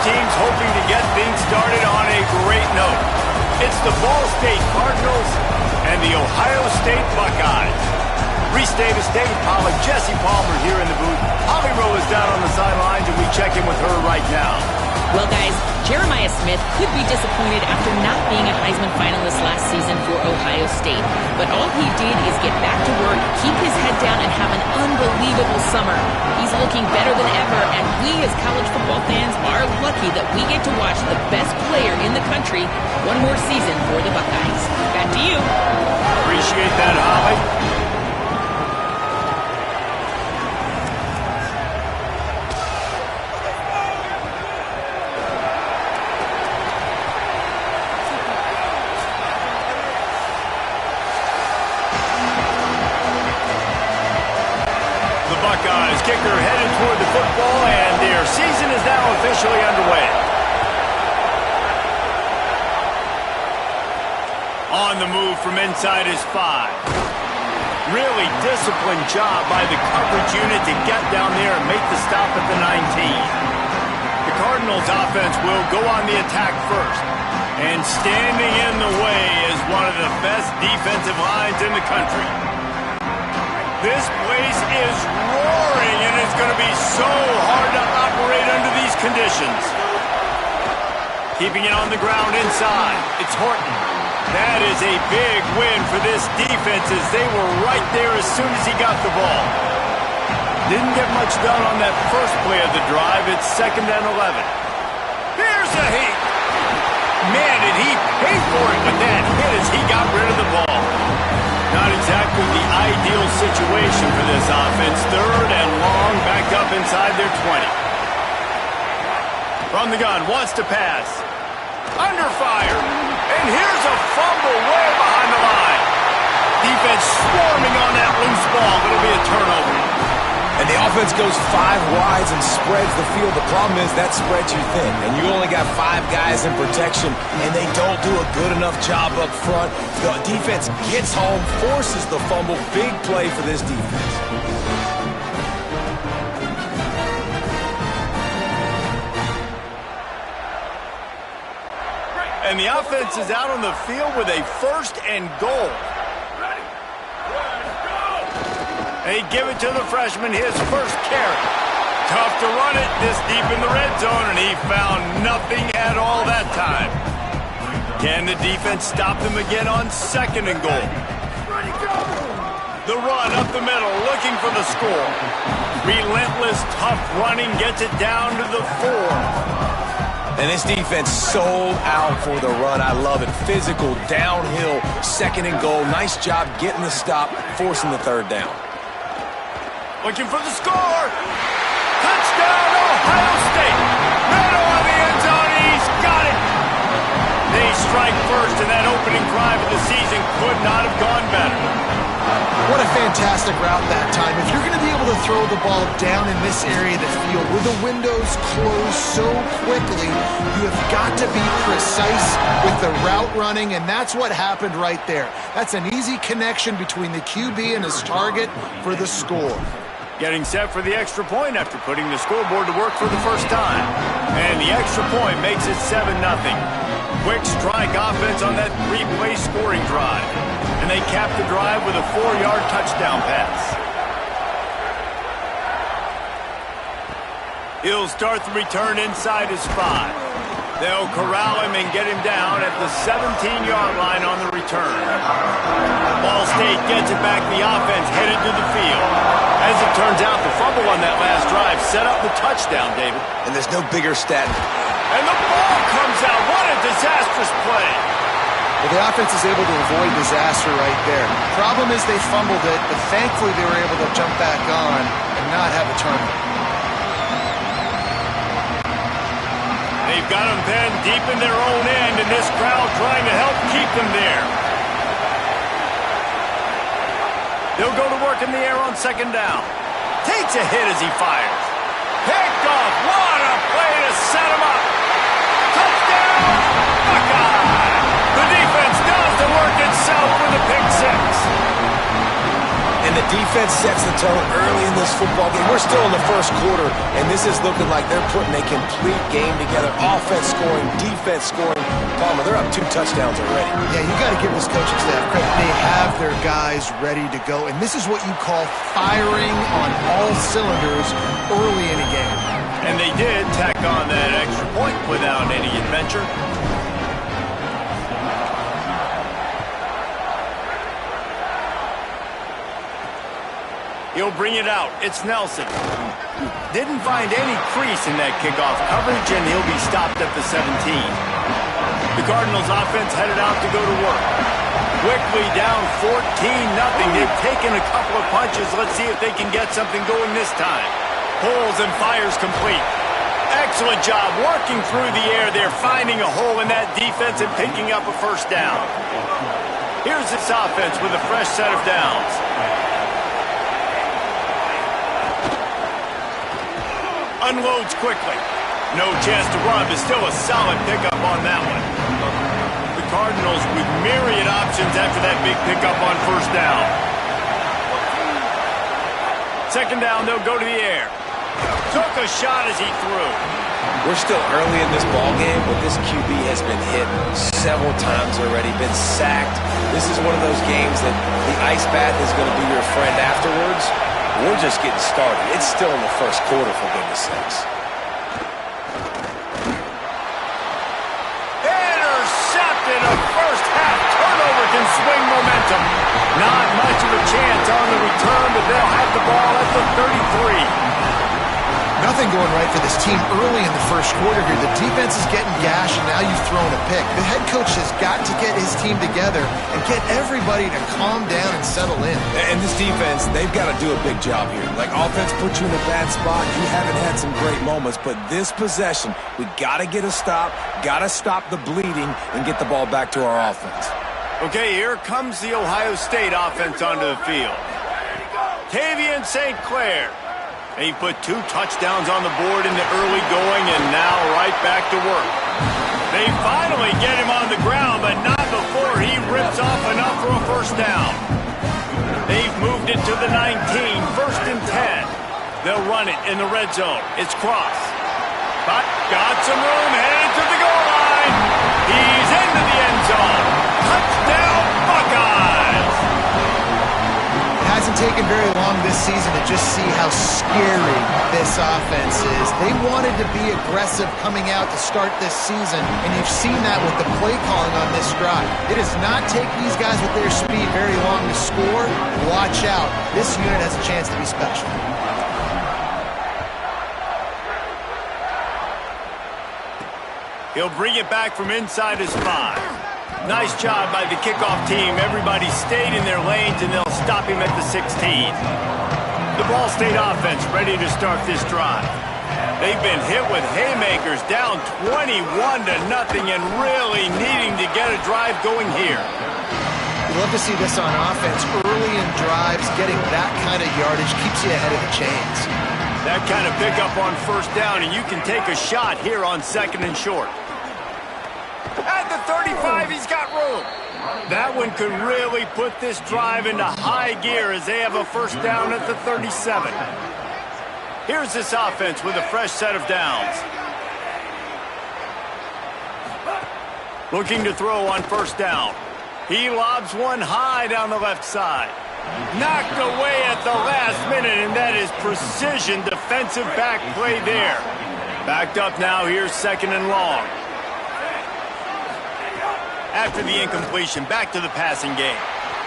teams hoping to get things started on a great note. It's the Ball State Cardinals and the Ohio State Buckeyes. Restate of State, Holly, Jesse Palmer here in the booth. Holly Rowe is down on the sidelines, and we check in with her right now. Well, guys, Jeremiah Smith could be disappointed after not being a Heisman finalist last season for Ohio State. But all he did is get back to work, keep his head down, and have an unbelievable summer. He's looking better than ever, and we as college football fans are lucky that we get to watch the best player in the country one more season for the Buckeyes. Back to you. Appreciate that, Holly. Buckeyes kicker headed toward the football, and their season is now officially underway. On the move from inside his 5. Really disciplined job by the coverage unit to get down there and make the stop at the 19. The Cardinals offense will go on the attack first. And standing in the way is one of the best defensive lines in the country. This place is roaring, and it's going to be so hard to operate under these conditions. Keeping it on the ground inside. It's Horton. That is a big win for this defense as they were right there as soon as he got the ball. Didn't get much done on that first play of the drive. It's 2nd and 11. Here's a hit. Man, did he pay for it with that hit as he got rid of the ball. Not exactly the ideal situation for this offense. 3rd and long, backed up inside their 20. From the gun, wants to pass. Under fire. And here's a fumble way behind the line. Defense swarming on that loose ball. It'll be a turnover. And the offense goes 5 wides and spreads the field. The problem is that spreads you thin, and you only got 5 guys in protection, and they don't do a good enough job up front. The defense gets home, forces the fumble. Big play for this defense. And the offense is out on the field with a 1st and goal. They give it to the freshman, his first carry. Tough to run it this deep in the red zone, and he found nothing at all that time. Can the defense stop them again on 2nd and goal? The run up the middle, looking for the score. Relentless, tough running gets it down to the 4. And this defense sold out for the run. I love it. Physical, downhill, 2nd and goal. Nice job getting the stop, forcing the 3rd down. Looking for the score. Touchdown, Ohio State. Right on the end zone. He's got it. They strike first, and that opening drive of the season could not have gone better. What a fantastic route that time. If you're going to be able to throw the ball down in this area of the field where the windows close so quickly, you have got to be precise with the route running, and that's what happened right there. That's an easy connection between the QB and his target for the score. Getting set for the extra point after putting the scoreboard to work for the first time. And the extra point makes it 7-0. Quick strike offense on that 3-play scoring drive. And they cap the drive with a 4-yard touchdown pass. He'll start the return inside his 5. They'll corral him and get him down at the 17-yard line on the return. Ball State gets it back. The offense headed to the field. As it turns out, the fumble on that last drive set up the touchdown, David. And there's no bigger stat. And the ball comes out. What a disastrous play. Well, the offense is able to avoid disaster right there. Problem is they fumbled it, but thankfully they were able to jump back on and not have a turnover. They've got them penned deep in their own end, and this crowd trying to help keep them there. They'll go to work in the air on 2nd down. Takes a hit as he fires. Picked off. What a play to set him up. Touchdown, Buckeye. The defense does the work itself with a pick 6. And the defense sets the tone early in this football game. We're still in the first quarter, and this is looking like they're putting a complete game together. Offense scoring, defense scoring. Palmer, they're up 2 touchdowns already. Yeah, you got to give this coaching staff credit. They have their guys ready to go, and this is what you call firing on all cylinders early in a game. And they did tack on that extra point without any adventure. He'll bring it out. It's Nelson. Didn't find any crease in that kickoff coverage, and he'll be stopped at the 17. The Cardinals offense headed out to go to work. Quickly down 14-0. They've taken a couple of punches. Let's see if they can get something going this time. Pulls and fires complete. Excellent job working through the air there, finding a hole in that defense and picking up a first down. Here's this offense with a fresh set of downs. Unloads quickly. No chance to run, but still a solid pickup on that one. The Cardinals with myriad options after that big pickup on first down. Second down, they'll go to the air. Took a shot as he threw. We're still early in this ball game, but this QB has been hit several times already, been sacked. This is one of those games that the ice bath is going to be your friend afterwards. We're just getting started. It's still in the first quarter, for goodness sakes. Intercepted. A first half turnover can swing momentum. Not much of a chance on the return, but they'll have the ball at the 33. Nothing going right for this team early in the first quarter here. The defense is getting gashed, and now you've thrown a pick. The head coach has got to get his team together and get everybody to calm down and settle in. And this defense, they've got to do a big job here. Like, offense puts you in a bad spot. You haven't had some great moments, but this possession, we got to get a stop, got to stop the bleeding, and get the ball back to our offense. Okay, here comes the Ohio State offense onto the field. Tavian St. Clair. He put 2 touchdowns on the board in the early going, and now right back to work. They finally get him on the ground, but not before he rips off enough for a first down. They've moved it to the 19, first and 10. They'll run it in the red zone. It's Cross. But got some room, headed to the goal line. He's into the end zone. Touchdown, Buckeyes! Hasn't taken very long this season to just see how scary this offense is. They wanted to be aggressive coming out to start this season, and you've seen that with the play calling on this drive. It does not take these guys with their speed very long to score. Watch out. This unit has a chance to be special. He'll bring it back from inside his 5. Nice job by the kickoff team. Everybody stayed in their lanes, and they'll stop him at the 16. The Ball State offense ready to start this drive. They've been hit with haymakers, down 21-0, and really needing to get a drive going here. You love to see this on offense. Early in drives, getting that kind of yardage keeps you ahead of the chains. That kind of pickup on first down, and you can take a shot here on second and short. At the 35, he's got room. That one could really put this drive into high gear as they have a first down at the 37. Here's this offense with a fresh set of downs. Looking to throw on first down. He lobs one high down the left side. Knocked away at the last minute, and that is precision defensive back play there. Backed up now, here's second and long. After the incompletion, back to the passing game.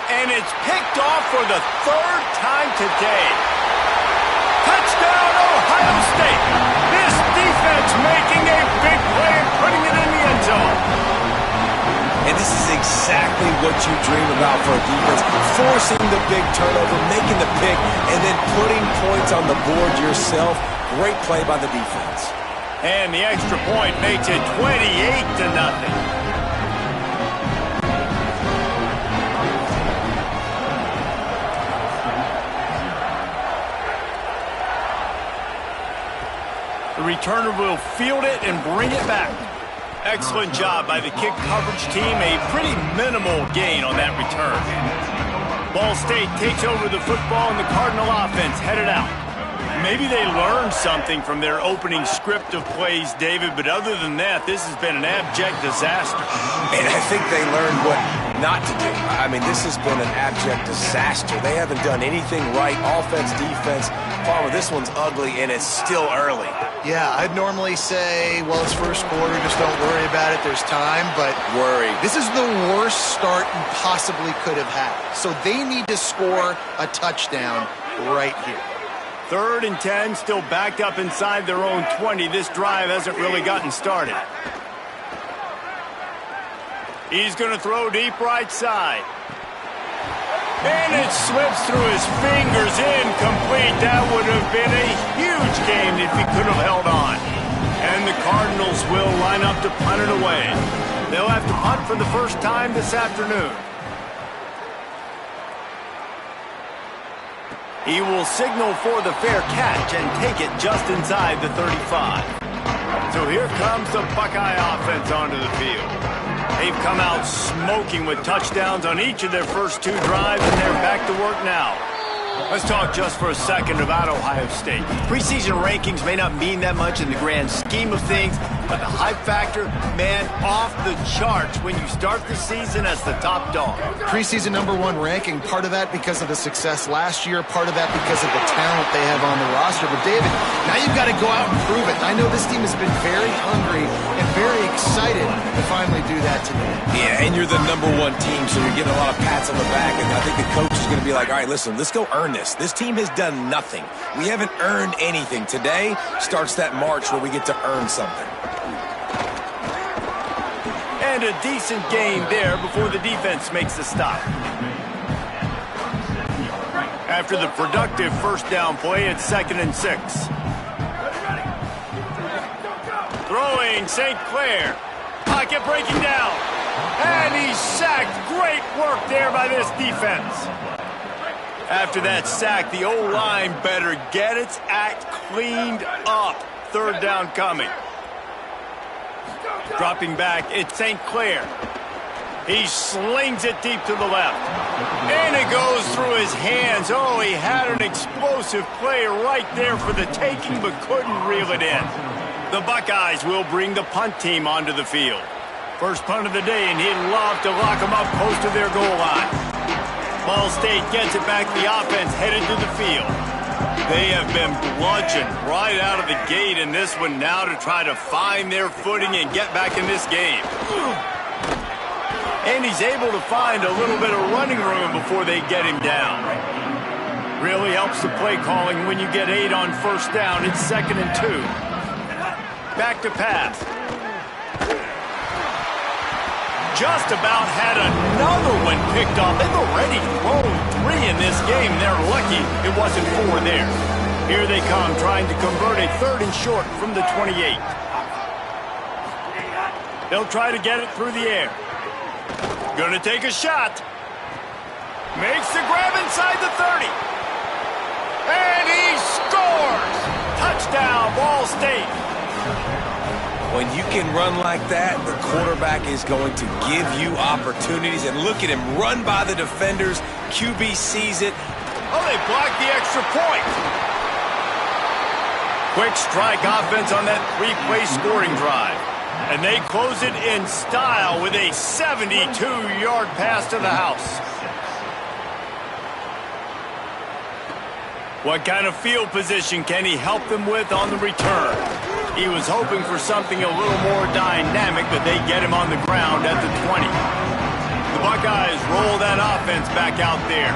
And it's picked off for the 3rd time today. Touchdown, Ohio State. This defense making a big play and putting it in the end zone. And this is exactly what you dream about for a defense. Forcing the big turnover, making the pick, and then putting points on the board yourself. Great play by the defense. And the extra point makes it 28-0. The returner will field it and bring it back. Excellent job by the kick coverage team. A pretty minimal gain on that return. Ball State takes over the football and the Cardinal offense headed out. Maybe they learned something from their opening script of plays, David, but other than that, this has been an abject disaster. And I think they learned what not to do. I mean, this has been an abject disaster. They haven't done anything right, offense, defense. Palmer, this one's ugly, and it's still early. Yeah, I'd normally say, well, it's first quarter, just don't worry about it, there's time, but worry. This is the worst start you possibly could have had. So they need to score a touchdown right here. 3rd and 10, still backed up inside their own 20. This drive hasn't really gotten started. He's going to throw deep right side. And it slips through his fingers, incomplete. That would have been a huge game if he could have held on. And the Cardinals will line up to punt it away. They'll have to punt for the first time this afternoon. He will signal for the fair catch and take it just inside the 35. So here comes the Buckeye offense onto the field. They've come out smoking with touchdowns on each of their first 2 drives, and they're back to work now. Let's talk just for a second about Ohio State. Preseason rankings may not mean that much in the grand scheme of things, but the hype factor, man, off the charts when you start the season as the top dog. Preseason #1 ranking, part of that because of the success last year, part of that because of the talent they have on the roster. But, David, now you've got to go out and prove it. I know this team has been very hungry and very excited to finally do that today. Yeah, and you're the #1 team, so you're getting a lot of pats on the back, and I think the coach is going to be like, all right, listen, let's go earn this. This team has done nothing. We haven't earned anything. Today starts that march where we get to earn something. And a decent game there before the defense makes the stop. After the productive first down play, it's 2nd and 6. Throwing St. Clair. Pocket breaking down. And he's sacked. Great work there by this defense. After that sack, the O-line better get its act cleaned up. 3rd down coming. Dropping back, it's St. Clair. He slings it deep to the left. And it goes through his hands. Oh, he had an explosive play right there for the taking, but couldn't reel it in. The Buckeyes will bring the punt team onto the field. First punt of the day, and he'd love to lock them up close to their goal line. Ball State gets it back. The offense headed to the field. They have been bludgeoned right out of the gate in this one now to try to find their footing and get back in this game. And he's able to find a little bit of running room before they get him down. Really helps the play calling when you get 8 on first down. It's 2nd and 2. Back to pass. Just about had another one picked off. They've already thrown 3 in this game. They're lucky it wasn't 4 there. Here they come trying to convert a 3rd and short from the 28. They'll try to get it through the air. Gonna take a shot. Makes the grab inside the 30. And he scores! Touchdown, Ball State. When you can run like that, the quarterback is going to give you opportunities. And look at him run by the defenders. QB sees it. Oh, they blocked the extra point. Quick strike offense on that 3-play scoring drive. And they close it in style with a 72-yard pass to the house. What kind of field position can he help them with on the return? He was hoping for something a little more dynamic, but they get him on the ground at the 20. The Buckeyes roll that offense back out there.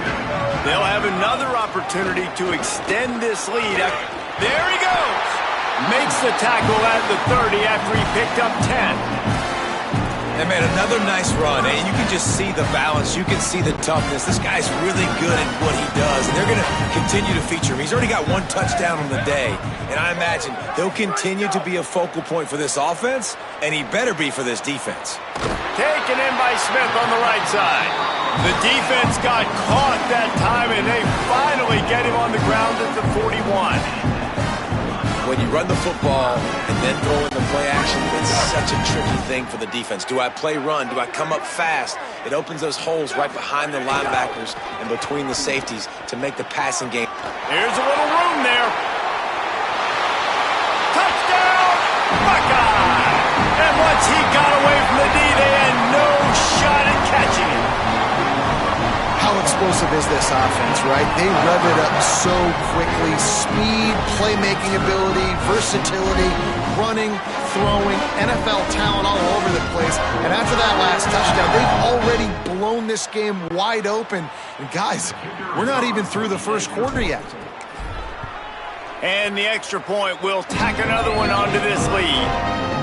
They'll have another opportunity to extend this lead. There he goes! Makes the tackle at the 30 after he picked up 10. And, man, another nice run. And you can just see the balance. You can see the toughness. This guy's really good at what he does. And they're going to continue to feature him. He's already got 1 touchdown on the day. And I imagine they'll continue to be a focal point for this offense. And he better be for this defense. Taken in by Smith on the right side. The defense got caught that time, and they finally get him on the ground at the 41. when you run the football and then throw in the play action, it's such a tricky thing for the defense. Do I play run? Do I come up fast? It opens those holes right behind the linebackers and between the safeties to make the passing game. Here's a little room there. Touchdown, Buckeye! And once he got away from the D, they had no shot at catching it. How explosive is this offense, right? They rev it up so quickly. Speed, playmaking ability, versatility, running, throwing, NFL talent all over the place. And after that last touchdown, they've already blown this game wide open. And guys, we're not even through the first quarter yet. And the extra point will tack another one onto this lead.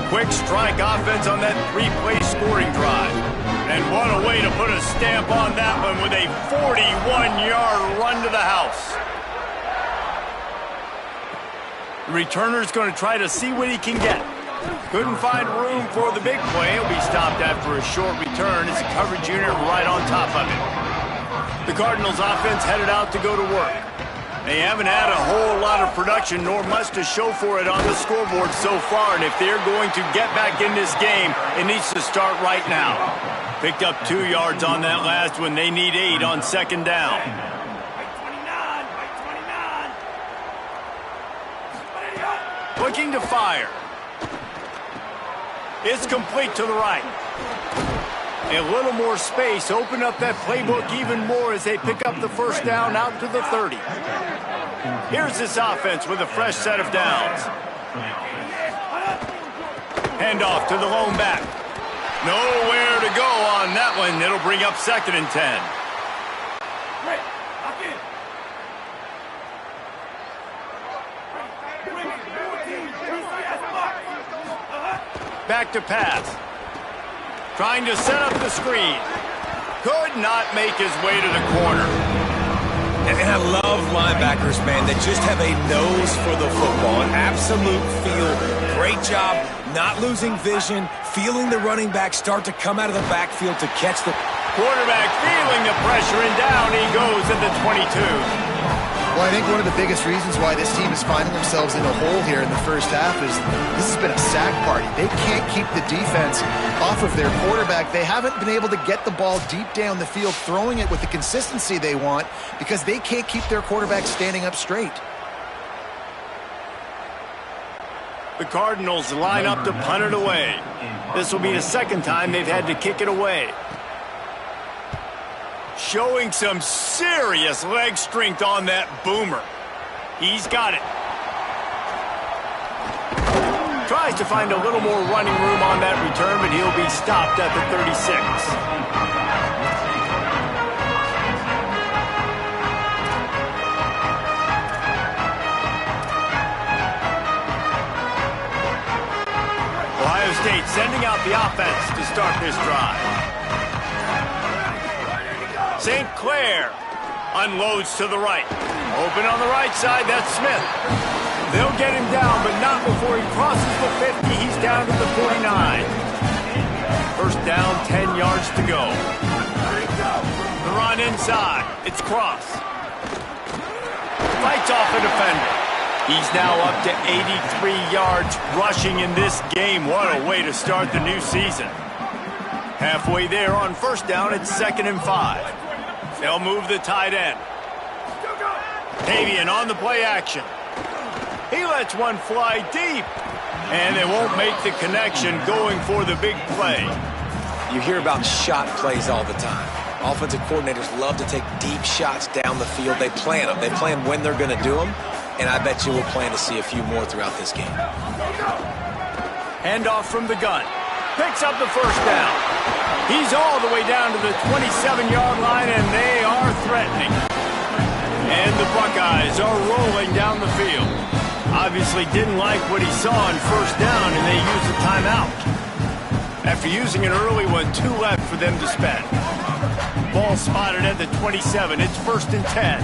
Quick strike offense on that three-play scoring drive. And what a way to put a stamp on that one with a 41-yard run to the house. The returner's going to try to see what he can get. Couldn't find room for the big play. He'll be stopped after a short return as a coverage unit right on top of it. The Cardinals offense headed out to go to work. They haven't had a whole lot of production nor much to show for it on the scoreboard so far, and if they're going to get back in this game, it needs to start right now. Picked up 2 yards on that last one. They need 8 on second down. Looking to fire. It's complete to the right. A little more space. Open up that playbook even more as they pick up the first down out to the 30. Here's this offense with a fresh set of downs. Handoff to the lone back. Nowhere to go on that one. It'll bring up second and 10. Back to pass. Trying to set up the screen. Could not make his way to the corner. And I love linebackers, man, that just have a nose for the football, an absolute feel. Great job not losing vision, feeling the running back start to come out of the backfield to catch the quarterback, feeling the pressure, and down he goes at the 22. Well, I think one of the biggest reasons why this team is finding themselves in a hole here in the first half is this has been a sack party. They can't keep the defense off of their quarterback. They haven't been able to get the ball deep down the field, throwing it with the consistency they want because they can't keep their quarterback standing up straight. The Cardinals line up to punt it away. This will be the second time they've had to kick it away. Showing some serious leg strength on that boomer. He's got it. Tries to find a little more running room on that return, but he'll be stopped at the 36. Ohio State sending out the offense to start this drive. St. Clair unloads to the right. Open on the right side, that's Smith. They'll get him down, but not before he crosses the 50. He's down to the 49. First down, 10 yards to go. The run inside. It's Cross. Fights off a defender. He's now up to 83 yards rushing in this game. What a way to start the new season. Halfway there on first down, it's 2nd and 5. They'll move the tight end. Tavian on the play action. He lets one fly deep. And they won't make the connection going for the big play. You hear about shot plays all the time. Offensive coordinators love to take deep shots down the field. They plan them. They plan when they're going to do them. And I bet you we'll plan to see a few more throughout this game. Handoff from the gun. Picks up the first down. He's all the way down to the 27-yard line, and they are threatening. And the Buckeyes are rolling down the field. Obviously didn't like what he saw on first down, and they used the timeout. After using an early one, 2 left for them to spend. Ball spotted at the 27. It's 1st and 10.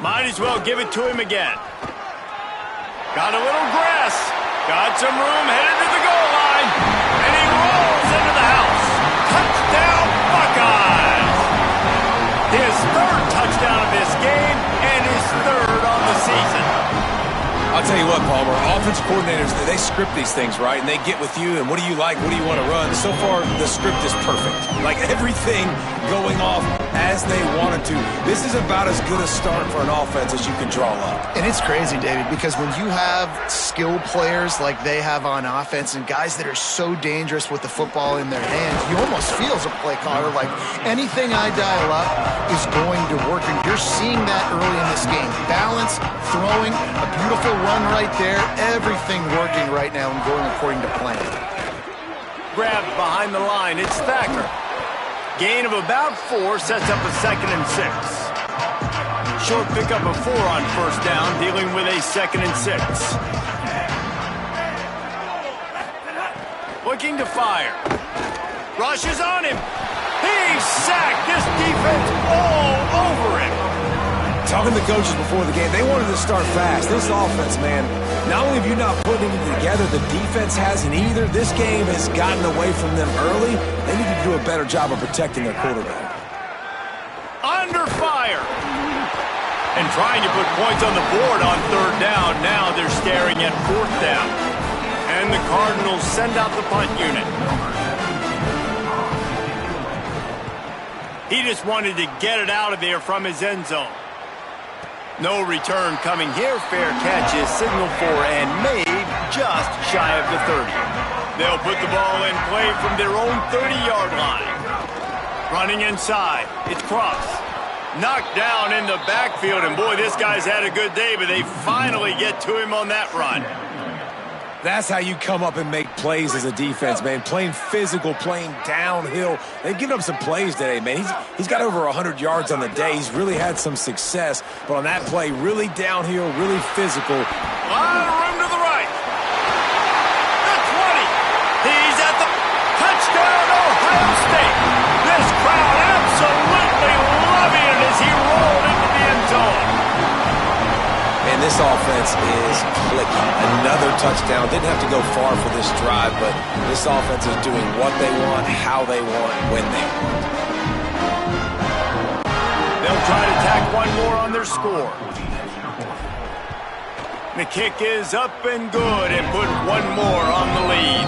Might as well give it to him again. Got a little grass. Got some room, headed to the goal line. And he rolls into the house. Touchdown, Buckeyes! His 3rd touchdown of this game and his 3rd on the season. tell you what, Palmer, offense coordinators, they script these things, right? And they get with you, and what do you like? What do you want to run? So far, the script is perfect. Like everything going off as they wanted to. This is about as good a start for an offense as you can draw up. And it's crazy, David, because when you have skilled players like they have on offense and guys that are so dangerous with the football in their hands, you almost feel as a play caller like anything I dial up is going to work. And you're seeing that early in this game. Balance, throwing, a beautiful run right there, everything working right now and going according to plan. Grabbed behind the line, it's Thacker. Gain of about 4 sets up a 2nd and 6. Short pickup of 4 on first down, dealing with a 2nd and 6. Looking to fire. Rushes on him. He's sacked. This defense all over him. Talking to the coaches before the game, they wanted to start fast. This offense, man, not only have you not put anything together, the defense hasn't either. This game has gotten away from them early. They need to do a better job of protecting their quarterback. Under fire. And trying to put points on the board on 3rd down. Now they're staring at 4th down. And the Cardinals send out the punt unit. He just wanted to get it out of there from his end zone. No return coming here. Fair catch is signaled for and made just shy of the 30. They'll put the ball in play from their own 30-yard line. Running inside. It's Cross. Knocked down in the backfield, and boy, this guy's had a good day, but they finally get to him on that run. That's how you come up and make plays as a defense, man. Playing physical, playing downhill. They've given up some plays today, man. He's got over 100 yards on the day. He's really had some success. But on that play, really downhill, really physical. A lot of room to the right. The 20. He's at the touchdown, Ohio State. This crowd absolutely loving it as he rolled into the end zone. And this offense is clicking. Another touchdown. Didn't have to go far for this drive, but this offense is doing what they want, how they want, when they want. They'll try to tack one more on their score. The kick is up and good and put one more on the lead.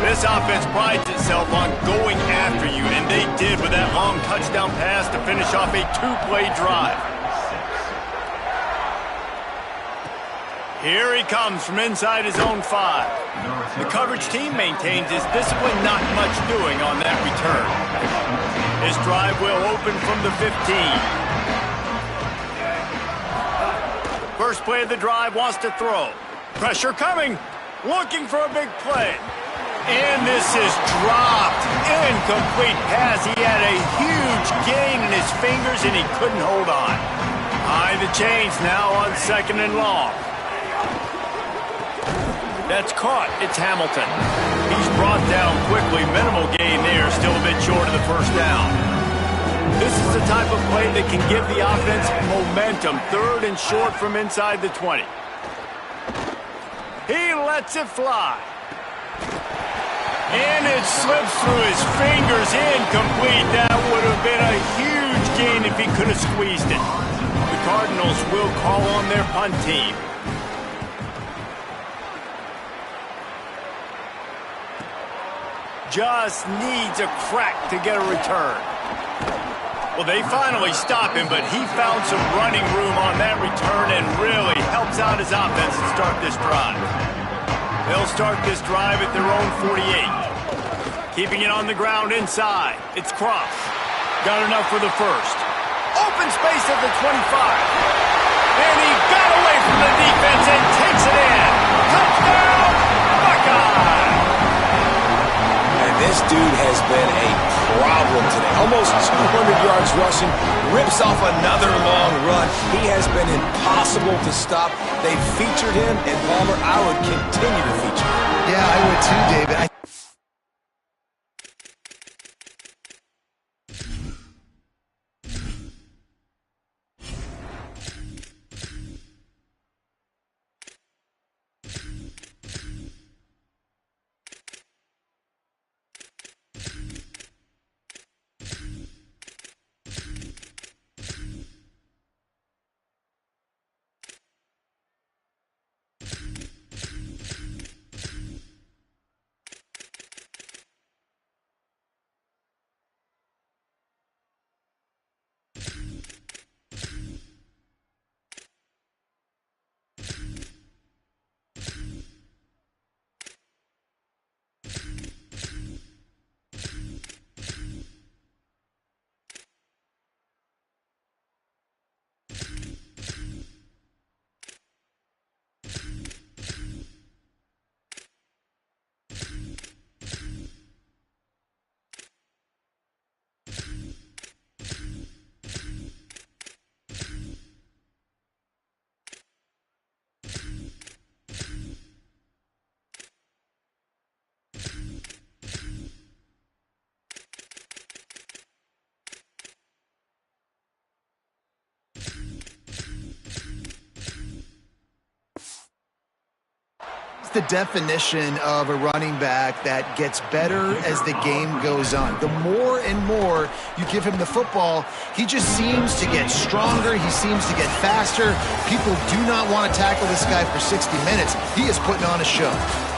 This offense prides itself on going after you, and they did with that long touchdown pass to finish off a 2-play drive. Here he comes from inside his own 5. The coverage team maintains his discipline, not much doing on that return. This drive will open from the 15. First play of the drive, wants to throw. Pressure coming, looking for a big play. And this is dropped. Incomplete pass. He had a huge gain in his fingers and he couldn't hold on. High the chains now on 2nd and long. That's caught. It's Hamilton. He's brought down quickly. Minimal gain there. Still a bit short of the first down. This is the type of play that can give the offense momentum. 3rd and short from inside the 20. He lets it fly. And it slips through his fingers. Incomplete. That would have been a huge gain if he could have squeezed it. The Cardinals will call on their punt team. Just needs a crack to get a return. Well, they finally stop him, but he found some running room on that return and really helps out his offense to start this drive. They'll start this drive at their own 48. Keeping it on the ground inside. It's Cross. Got enough for the first. Open space at the 25. And he got away from the defense and takes it in. Touchdown, Buckeye! This dude has been a problem today. Almost 200 yards rushing, rips off another long run. He has been impossible to stop. They've featured him, and Palmer, I would continue to feature him. Yeah, I would too, David. the definition of a running back that gets better as the game goes on. The more and more you give him the football, he just seems to get stronger. He seems to get faster. People do not want to tackle this guy for 60 minutes. He is putting on a show.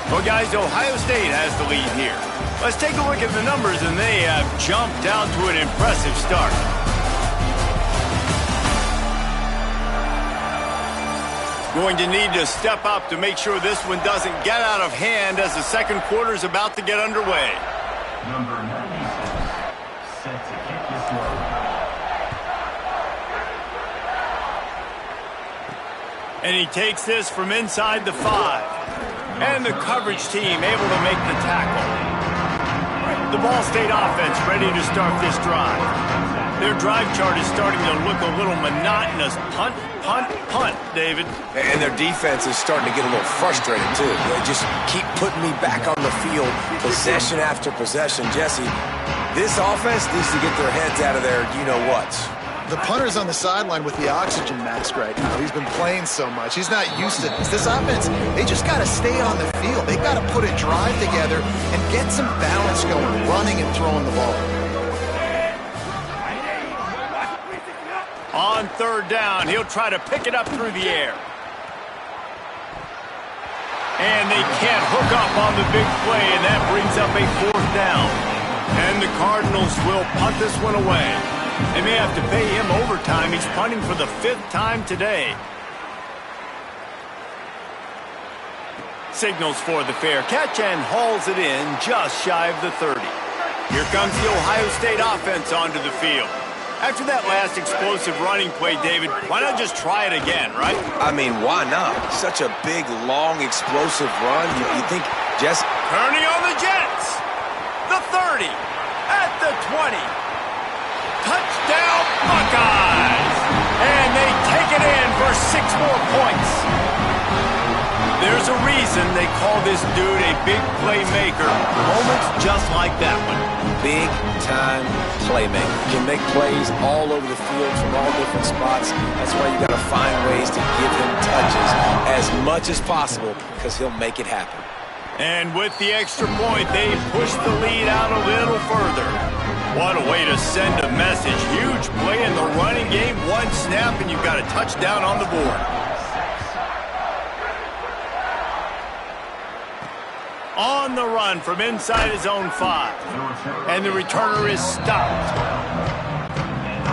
Well, guys, Ohio State has the lead here. Let's take a look at the numbers, and they have jumped out to an impressive start. Going to need to step up to make sure this one doesn't get out of hand as the second quarter is about to get underway. Number 96, set to kick this one. And he takes this from inside the 5. And the coverage team able to make the tackle. The Ball State offense ready to start this drive. Their drive chart is starting to look a little monotonous. Punt, punt, punt, David. And their defense is starting to get a little frustrated, too. They just keep putting me back on the field, possession after possession. Jesse, this offense needs to get their heads out of their you-know-whats. The punter's on the sideline with the oxygen mask right now. He's been playing so much. He's not used to this. This offense, they just got to stay on the field. They've got to put a drive together and get some balance going, running and throwing the ball. On third down, he'll try to pick it up through the air. And they can't hook up on the big play, and that brings up a fourth down. And the Cardinals will punt this one away. They may have to pay him overtime. He's punting for the 5th time today. Signals for the fair catch and hauls it in just shy of the 30. Here comes the Ohio State offense onto the field. After that last explosive running play, David, why not just try it again, right? I mean, why not? Such a big, long, explosive run. You think just... Kearney on the Jets. The 30. At the 20. Touchdown, Buckeyes! And they take it in for 6 more points. There's a reason they call this dude a big playmaker. Moments just like that one. Big-time playmaker. Can make plays all over the field from all different spots. That's why you got to find ways to give him touches as much as possible because he'll make it happen. And with the extra point, they push the lead out a little further. What a way to send a message. Huge play in the running game. One snap, and you've got a touchdown on the board. On the run from inside his own 5. And the returner is stopped.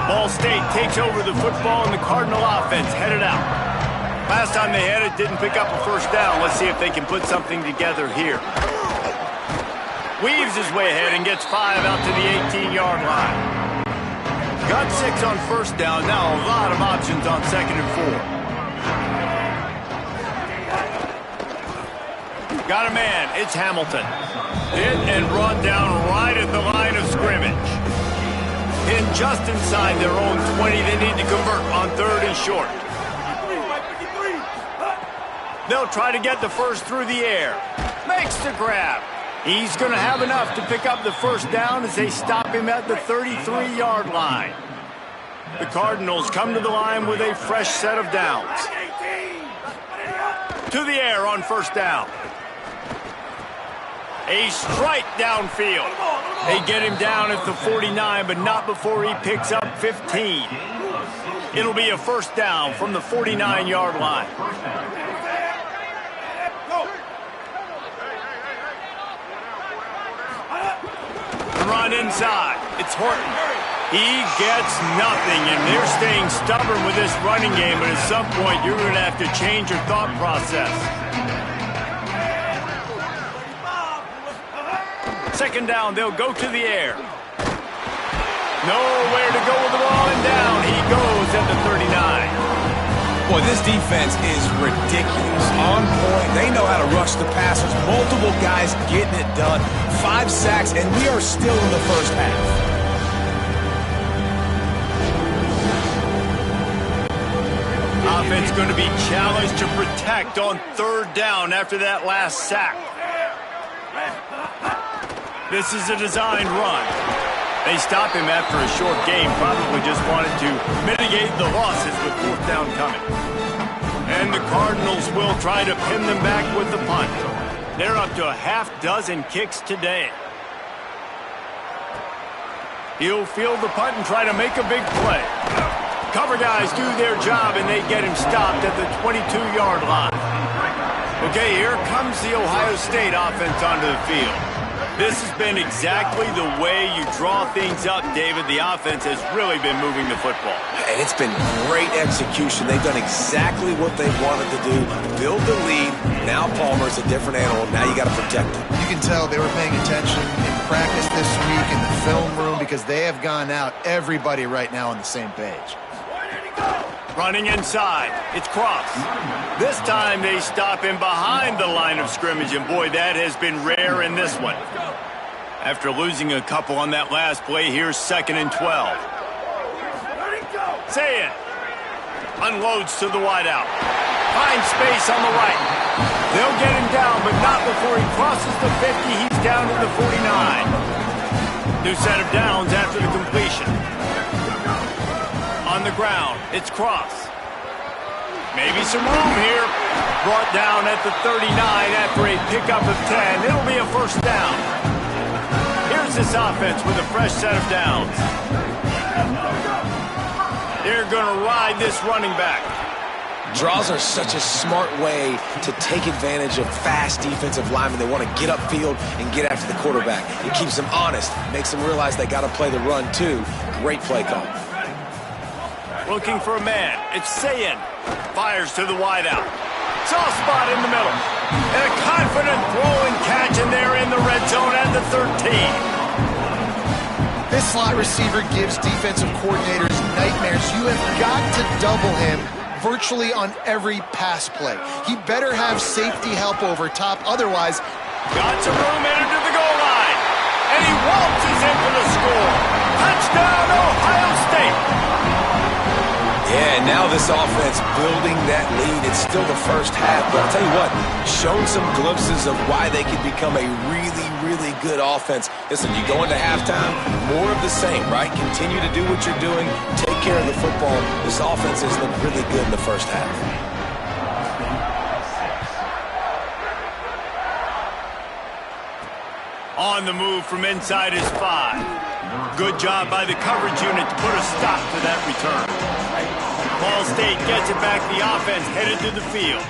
Ball State takes over the football, and the Cardinal offense headed out. Last time they had it, didn't pick up a first down. Let's see if they can put something together here. Weaves his way ahead and gets 5 out to the 18-yard line. Got 6 on first down. Now a lot of options on 2nd and 4. Got a man. It's Hamilton. Hit and run down right at the line of scrimmage. In just inside their own 20, they need to convert on 3rd and short. They'll try to get the first through the air. Makes the grab. He's going to have enough to pick up the first down as they stop him at the 33-yard line. The Cardinals come to the line with a fresh set of downs. To the air on first down. A strike downfield. They get him down at the 49, but not before he picks up 15. It'll be a first down from the 49-yard line. Run inside. It's Horton. He gets nothing, and they're staying stubborn with this running game, but at some point you're going to have to change your thought process. 2nd down, they'll go to the air. Nowhere to go with the ball, and down he goes at the 39. Boy, this defense is ridiculous. On point. They know how to rush the passers. Multiple guys getting it done. 5 sacks, and we are still in the first half. Offense going to be challenged to protect on 3rd down after that last sack. This is a designed run. They stop him after a short game, probably just wanted to mitigate the losses with 4th down coming. And the Cardinals will try to pin them back with the punt. They're up to a half-dozen kicks today. He'll field the punt and try to make a big play. Cover guys do their job, and they get him stopped at the 22-yard line. Okay, here comes the Ohio State offense onto the field. This has been exactly the way you draw things up, David. The offense has really been moving the football. And it's been great execution. They've done exactly what they wanted to do. Build the lead. Now Palmer's a different animal. Now you got to protect him. You can tell they were paying attention in practice this week in the film room because they have gone out, everybody right now on the same page. Running inside. It's Cross. This time they stop him behind the line of scrimmage, and boy, that has been rare in this one. After losing a couple on that last play, here's 2nd and 12. Say it. Unloads to the wideout. Finds space on the right. They'll get him down, but not before he crosses the 50. He's down to the 49. New set of downs after the completion. On the ground, it's Cross. Maybe some room here. Brought down at the 39 after a pickup of 10. It'll be a first down. Here's this offense with a fresh set of downs. They're going to ride this running back. Draws are such a smart way to take advantage of fast defensive linemen. They want to get upfield and get after the quarterback. It keeps them honest, makes them realize they got to play the run too. Great play call. Looking for a man. It's Sayin. Fires to the wideout. Soft spot in the middle. And a confident throw and catch, and they're in the red zone at the 13. This slot receiver gives defensive coordinators nightmares. You have got to double him virtually on every pass play. He better have safety help over top. Otherwise, got some room headed to the goal line. And he waltzes in for the score. Touchdown, Ohio State. Yeah, now this offense building that lead. It's still the first half, but I'll tell you what, shown some glimpses of why they could become a really, really good offense. Listen, you go into halftime, more of the same, right? Continue to do what you're doing, take care of the football. This offense has looked really good in the first half. On the move from inside his 5. Good job by the coverage unit to put a stop to that return. Ball State gets it back. The offense headed to the field.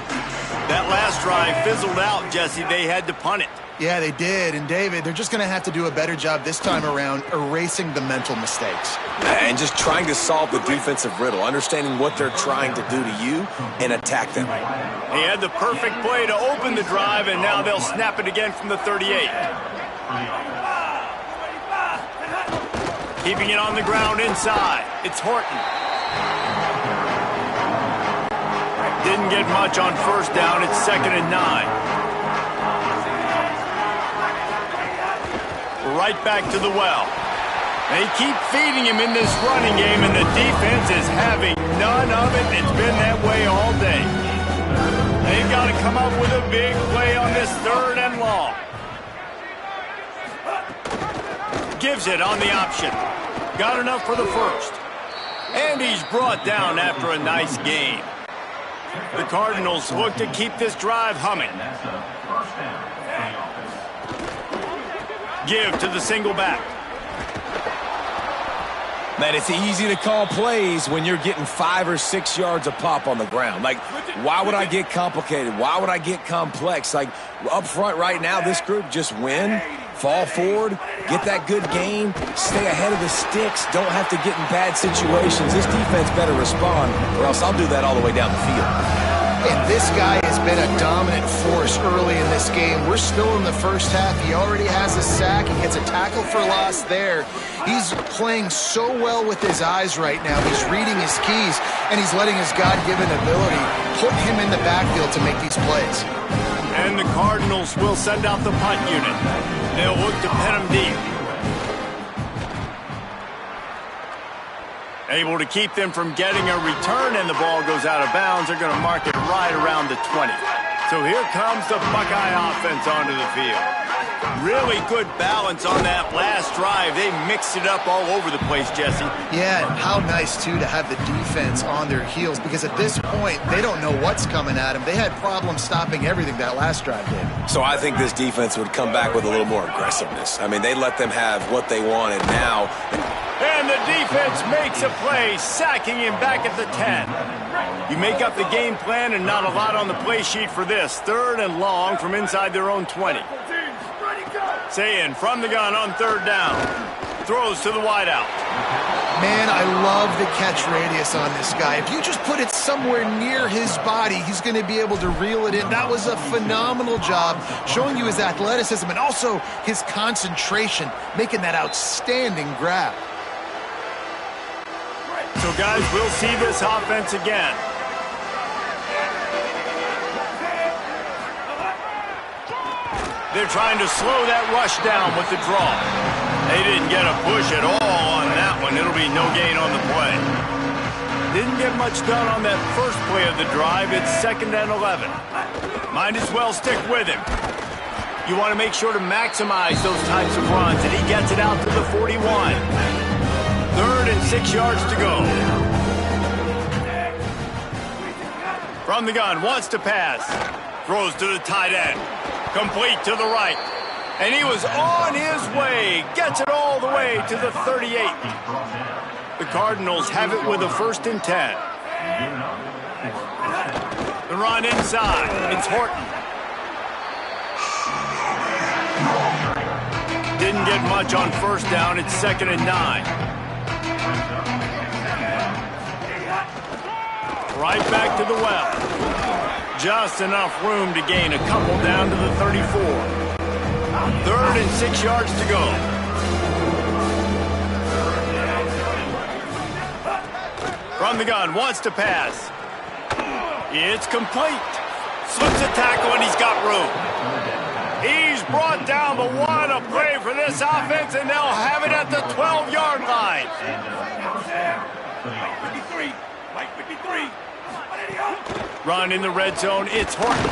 That last drive fizzled out, Jesse. They had to punt it. Yeah, they did. And, David, they're just going to have to do a better job this time around erasing the mental mistakes. And just trying to solve the defensive riddle, understanding what they're trying to do to you and attack them. He had the perfect play to open the drive, and now they'll snap it again from the 38. Keeping it on the ground inside. It's Horton. Didn't get much on first down. It's 2nd and 9. Right back to the well. They keep feeding him in this running game, and the defense is having none of it. It's been that way all day. They've got to come up with a big play on this 3rd and long. Gives it on the option. Got enough for the first. And he's brought down after a nice game. The Cardinals look to keep this drive humming. Give to the single back. Man, it's easy to call plays when you're getting 5 or 6 yards a pop on the ground. Like, why would I get complicated? Why would I get complex? Like, up front right now, this group just win, fall forward, get that good game, stay ahead of the sticks, don't have to get in bad situations. This defense better respond, or else I'll do that all the way down the field. And this guy has been a dominant force early in this game. We're still in the first half. He already has a sack. He gets a tackle for loss there. He's playing so well with his eyes right now. He's reading his keys, and he's letting his God-given ability put him in the backfield to make these plays. And the Cardinals will send out the punt unit. They'll look to pin him deep. Able to keep them from getting a return, and the ball goes out of bounds. They're going to mark it right around the 20. So here comes the Buckeye offense onto the field. Really good balance on that last drive. They mixed it up all over the place, Jesse. Yeah, and how nice, too, to have the defense on their heels, because at this point, they don't know what's coming at them. They had problems stopping everything that last drive did. So I think this defense would come back with a little more aggressiveness. I mean, they let them have what they wanted now. And the defense makes a play, sacking him back at the 10. You make up the game plan and not a lot on the play sheet for this. 3rd and long from inside their own 20. Saying from the gun on 3rd down. Throws to the wideout. Man, I love the catch radius on this guy. If you just put it somewhere near his body, he's going to be able to reel it in. That was a phenomenal job, showing you his athleticism and also his concentration, making that outstanding grab. So, guys, we'll see this offense again. They're trying to slow that rush down with the draw. They didn't get a push at all on that one. It'll be no gain on the play. Didn't get much done on that first play of the drive. It's 2nd and 11. Might as well stick with him. You want to make sure to maximize those types of runs, and he gets it out to the 41. 3rd and 6 yards to go. From the gun, wants to pass. Throws to the tight end. Complete to the right. And he was on his way. Gets it all the way to the 38. The Cardinals have it with a 1st and 10. The run inside. It's Horton. Didn't get much on 1st down. It's 2nd and 9. Right back to the well. Just enough room to gain a couple down to the 34. 3rd and 6 yards to go. From the gun, wants to pass. It's complete. Slips a tackle and he's got room. He's brought down, but what a play for this offense, and they'll have it at the 12-yard line. Run in the red zone, it's Horton.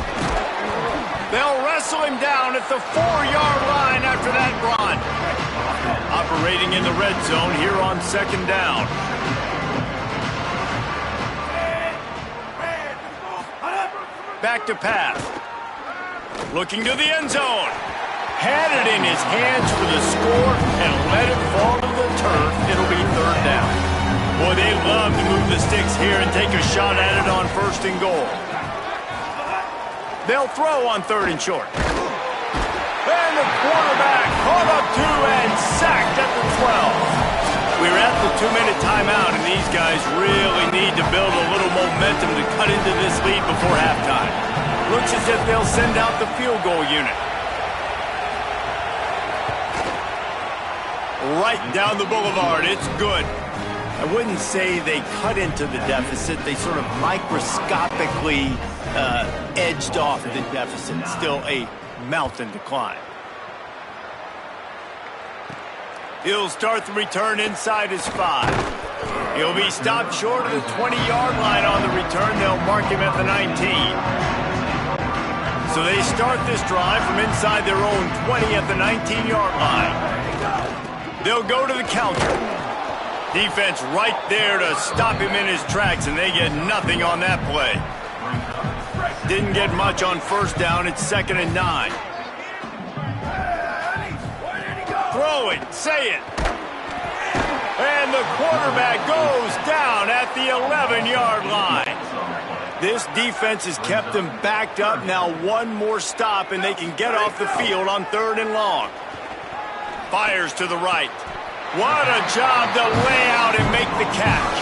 They'll wrestle him down at the 4-yard line after that run. Operating in the red zone here on 2nd down. Back to pass. Looking to the end zone. Had it in his hands for the score and let it fall to the turf. It'll be 3rd down. Boy, they love to move the sticks here and take a shot at it on 1st and goal. They'll throw on 3rd and short. And the quarterback caught up to and sacked at the 12. We're at the 2-minute timeout, and these guys really need to build a little momentum to cut into this lead before halftime. Looks as if they'll send out the field goal unit. Right down the boulevard. It's good. I wouldn't say they cut into the deficit. They sort of microscopically edged off the deficit. Still a mountain to climb. He'll start the return inside his 5. He'll be stopped short of the 20-yard line on the return. They'll mark him at the 19. So they start this drive from inside their own 20 at the 19-yard line. They'll go to the counter. Defense right there to stop him in his tracks, and they get nothing on that play. Didn't get much on 1st down. It's 2nd and 9. Throw it, say it. And the quarterback goes down at the 11-yard line. This defense has kept them backed up. Now one more stop, and they can get off the field on 3rd and long. Fires to the right. What a job to lay out and make the catch.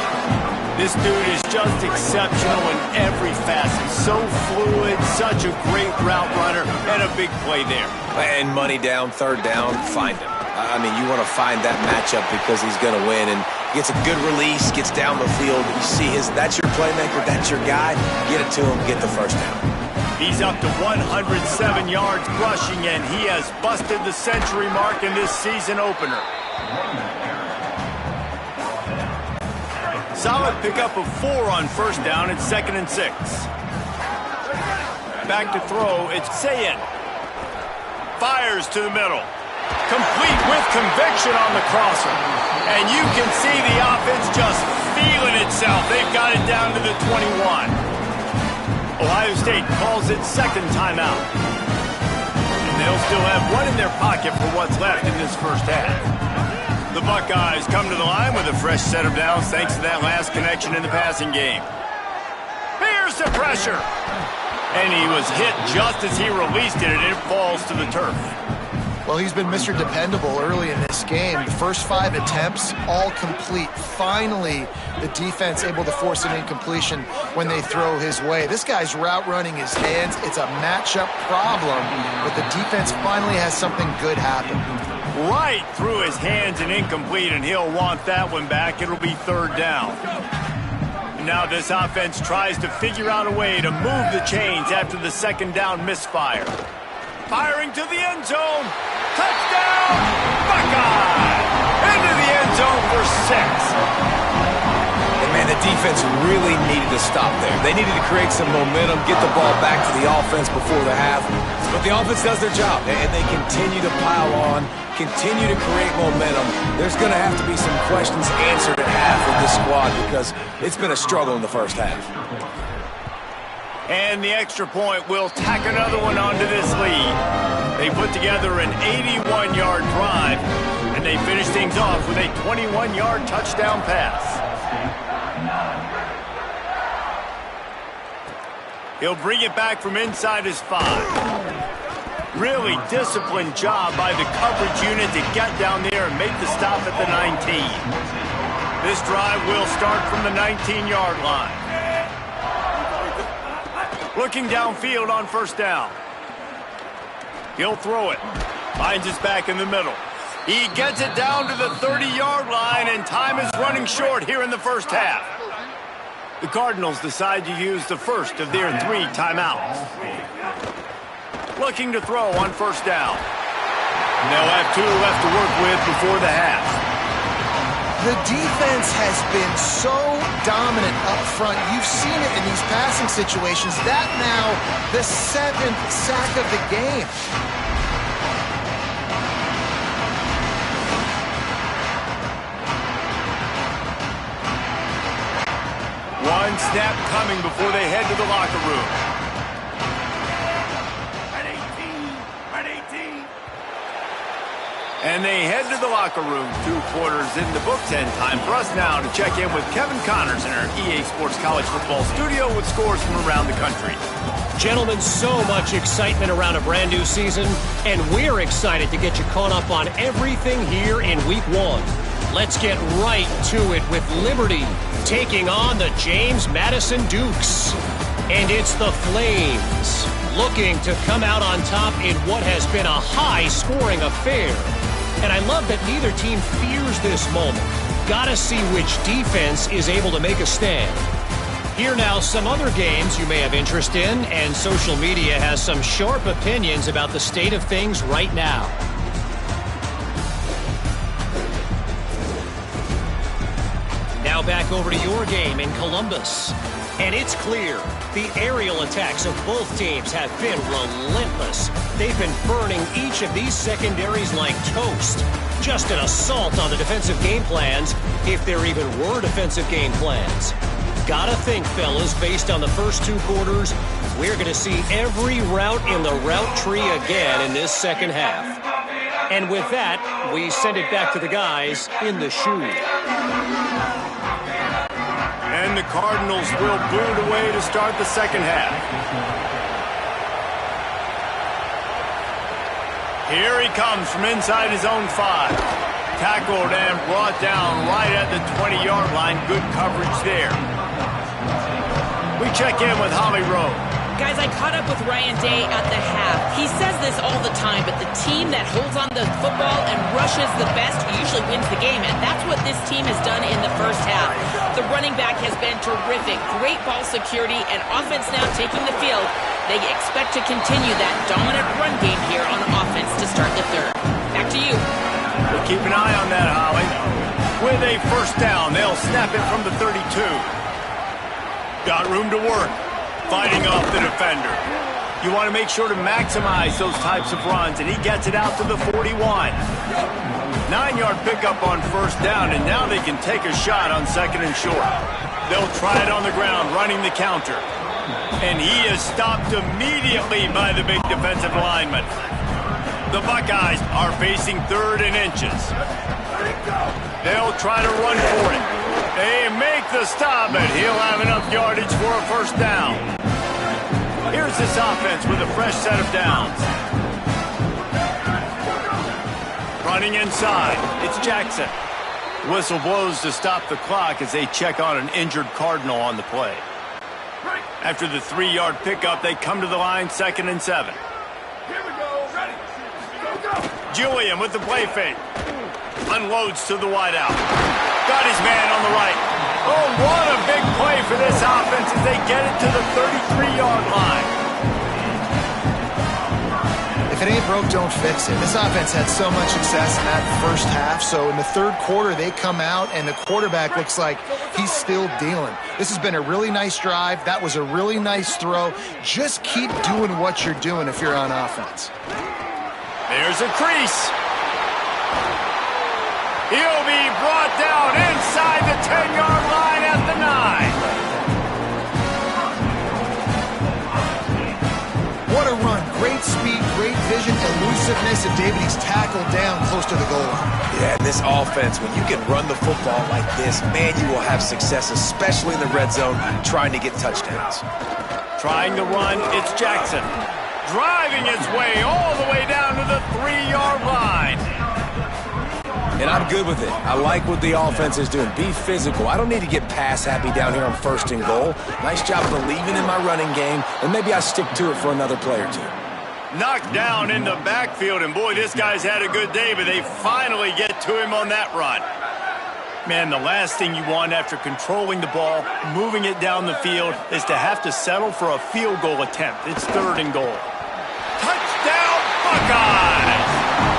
This dude is just exceptional in every facet. So fluid, such a great route runner, and a big play there. And money down, 3rd down, find him. I mean, you want to find that matchup because he's going to win, and gets a good release, gets down the field. You see that's your playmaker, that's your guy. Get it to him, get the 1st down. He's up to 107 yards rushing, and he has busted the century mark in this season opener. Solid pickup of 4 on 1st down. It's 2nd and 6. Back to throw, it's Sayin. Fires to the middle. Complete with conviction on the crosser. And you can see the offense just feeling itself. They've got it down to the 21. Ohio State calls its second timeout. And they'll still have one in their pocket for what's left in this first half. The Buckeyes come to the line with a fresh set of downs thanks to that last connection in the passing game. Here's the pressure. And he was hit just as he released it, and it falls to the turf. Well, he's been Mr. Dependable early in this game. The first 5 attempts, all complete. Finally, the defense able to force an incompletion when they throw his way. This guy's route running his hands. It's a matchup problem, but the defense finally has something good happen. Right through his hands and incomplete, and he'll want that one back. It'll be third down. Now this offense tries to figure out a way to move the chains after the second down misfire. Firing to the end zone. Touchdown! Buckeye! Into the end zone for 6. And man, the defense really needed to stop there. They needed to create some momentum, get the ball back to the offense before the half. But the offense does their job, and they continue to pile on, continue to create momentum. There's going to have to be some questions answered at half with this squad because it's been a struggle in the first half. And the extra point will tack another one onto this lead. They put together an 81-yard drive, and they finish things off with a 21-yard touchdown pass. He'll bring it back from inside his 5. Really disciplined job by the coverage unit to get down there and make the stop at the 19. This drive will start from the 19-yard line. Looking downfield on first down. He'll throw it. Finds his back in the middle. He gets it down to the 30-yard line, and time is running short here in the first half. The Cardinals decide to use the first of their 3 timeouts. Looking to throw on first down. And they'll have 2 left to work with before the half. The defense has been so dominant up front. You've seen it in these passing situations. That now the 7th sack of the game. One snap coming before they head to the locker room. And they head to the locker room. 2 quarters in the books, and time for us now to check in with Kevin Connors in our EA Sports College Football studio with scores from around the country. Gentlemen, so much excitement around a brand new season, and we're excited to get you caught up on everything here in Week 1. Let's get right to it with Liberty taking on the James Madison Dukes. And it's the Flames looking to come out on top in what has been a high-scoring affair. And I love that neither team fears this moment. Gotta see which defense is able to make a stand. Here now, some other games you may have interest in, and social media has some sharp opinions about the state of things right now. Now back over to your game in Columbus. And it's clear, the aerial attacks of both teams have been relentless. They've been burning each of these secondaries like toast. Just an assault on the defensive game plans, if there even were defensive game plans. Gotta think, fellas, based on the first 2 quarters, we're going to see every route in the route tree again in this second half. And with that, we send it back to the guys in the shoe. And the Cardinals will boot away to start the second half. Here he comes from inside his own 5. Tackled and brought down right at the 20-yard line. Good coverage there. We check in with Holly Rowe. Guys, I caught up with Ryan Day at the half. He says this all the time, but the team that holds on to the football and rushes the best usually wins the game, and that's what this team has done in the first half. The running back has been terrific. Great ball security, and offense now taking the field. They expect to continue that dominant run game here on offense to start the third. Back to you. We'll keep an eye on that, Holly. With a first down, they'll snap it from the 32. Got room to work. Fighting off the defender. You want to make sure to maximize those types of runs, and he gets it out to the 41. 9-yard pickup on first down, and now they can take a shot on second and short. They'll try it on the ground, running the counter. And he is stopped immediately by the big defensive lineman. The Buckeyes are facing 3rd and inches. They'll try to run for it. They make the stop, and he'll have enough yardage for a first down. Here's this offense with a fresh set of downs. Running inside, it's Jackson. Whistle blows to stop the clock as they check on an injured Cardinal on the play. After the 3-yard pickup, they come to the line, 2nd and 7. Here we go. Ready. Go. Julian with the play fake. Unloads to the wideout. Got his man on the right. Oh, what a big play for this offense as they get it to the 33-yard line. If it ain't broke, don't fix it. This offense had so much success in that first half, so in the 3rd quarter, they come out, and the quarterback looks like he's still dealing. This has been a really nice drive. That was a really nice throw. Just keep doing what you're doing if you're on offense. There's a crease. He'll be brought down inside the 10-yard line at the 9. What a run. Great speed, great vision, elusiveness, and David, he's tackled down close to the goal line. Yeah, this offense, when you can run the football like this, man, you will have success, especially in the red zone, trying to get touchdowns. Trying the run, it's Jackson. Driving his way all the way down to the 3-yard line. And I'm good with it. I like what the offense is doing. Be physical. I don't need to get pass happy down here on 1st and goal. Nice job believing in my running game, and maybe I stick to it for another play or two. Knocked down in the backfield, and boy, this guy's had a good day, but they finally get to him on that run. Man, the last thing you want after controlling the ball, moving it down the field, is to have to settle for a field goal attempt. It's 3rd and goal. Touchdown, Buckeyes!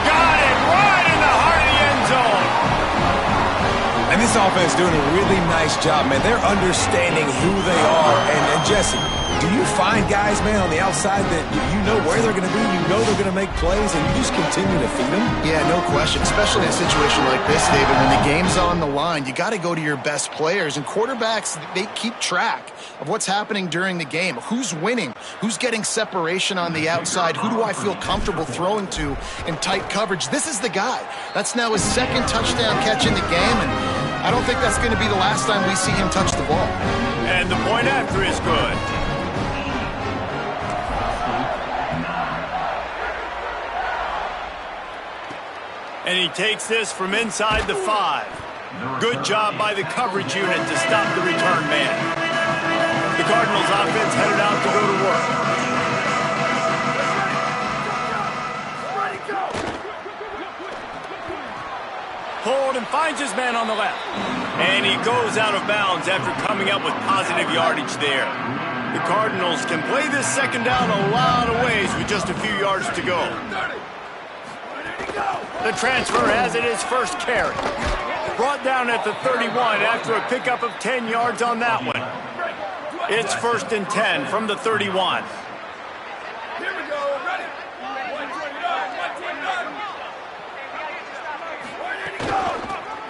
Got it right in the heart of the end zone. And this offense is doing a really nice job, man. They're understanding who they are. And Jesse, do you find guys, man, on the outside that you know where they're going to be, you know they're going to make plays, and you just continue to feed them? Yeah, no question, especially in a situation like this, David, when the game's on the line, you got to go to your best players, and quarterbacks, they keep track of what's happening during the game. Who's winning? Who's getting separation on the outside? Who do I feel comfortable throwing to in tight coverage? This is the guy. That's now his 2nd touchdown catch in the game, and I don't think that's going to be the last time we see him touch the ball. And the point after is good. And he takes this from inside the 5. Good job by the coverage unit to stop the return man. The Cardinals offense headed out to go to work. Pulled and finds his man on the left. And he goes out of bounds after coming up with positive yardage there. The Cardinals can play this 2nd down a lot of ways with just a few yards to go. The transfer has it his first carry. Brought down at the 31 after a pickup of 10 yards on that one. It's 1st and 10 from the 31. Here we go. Ready.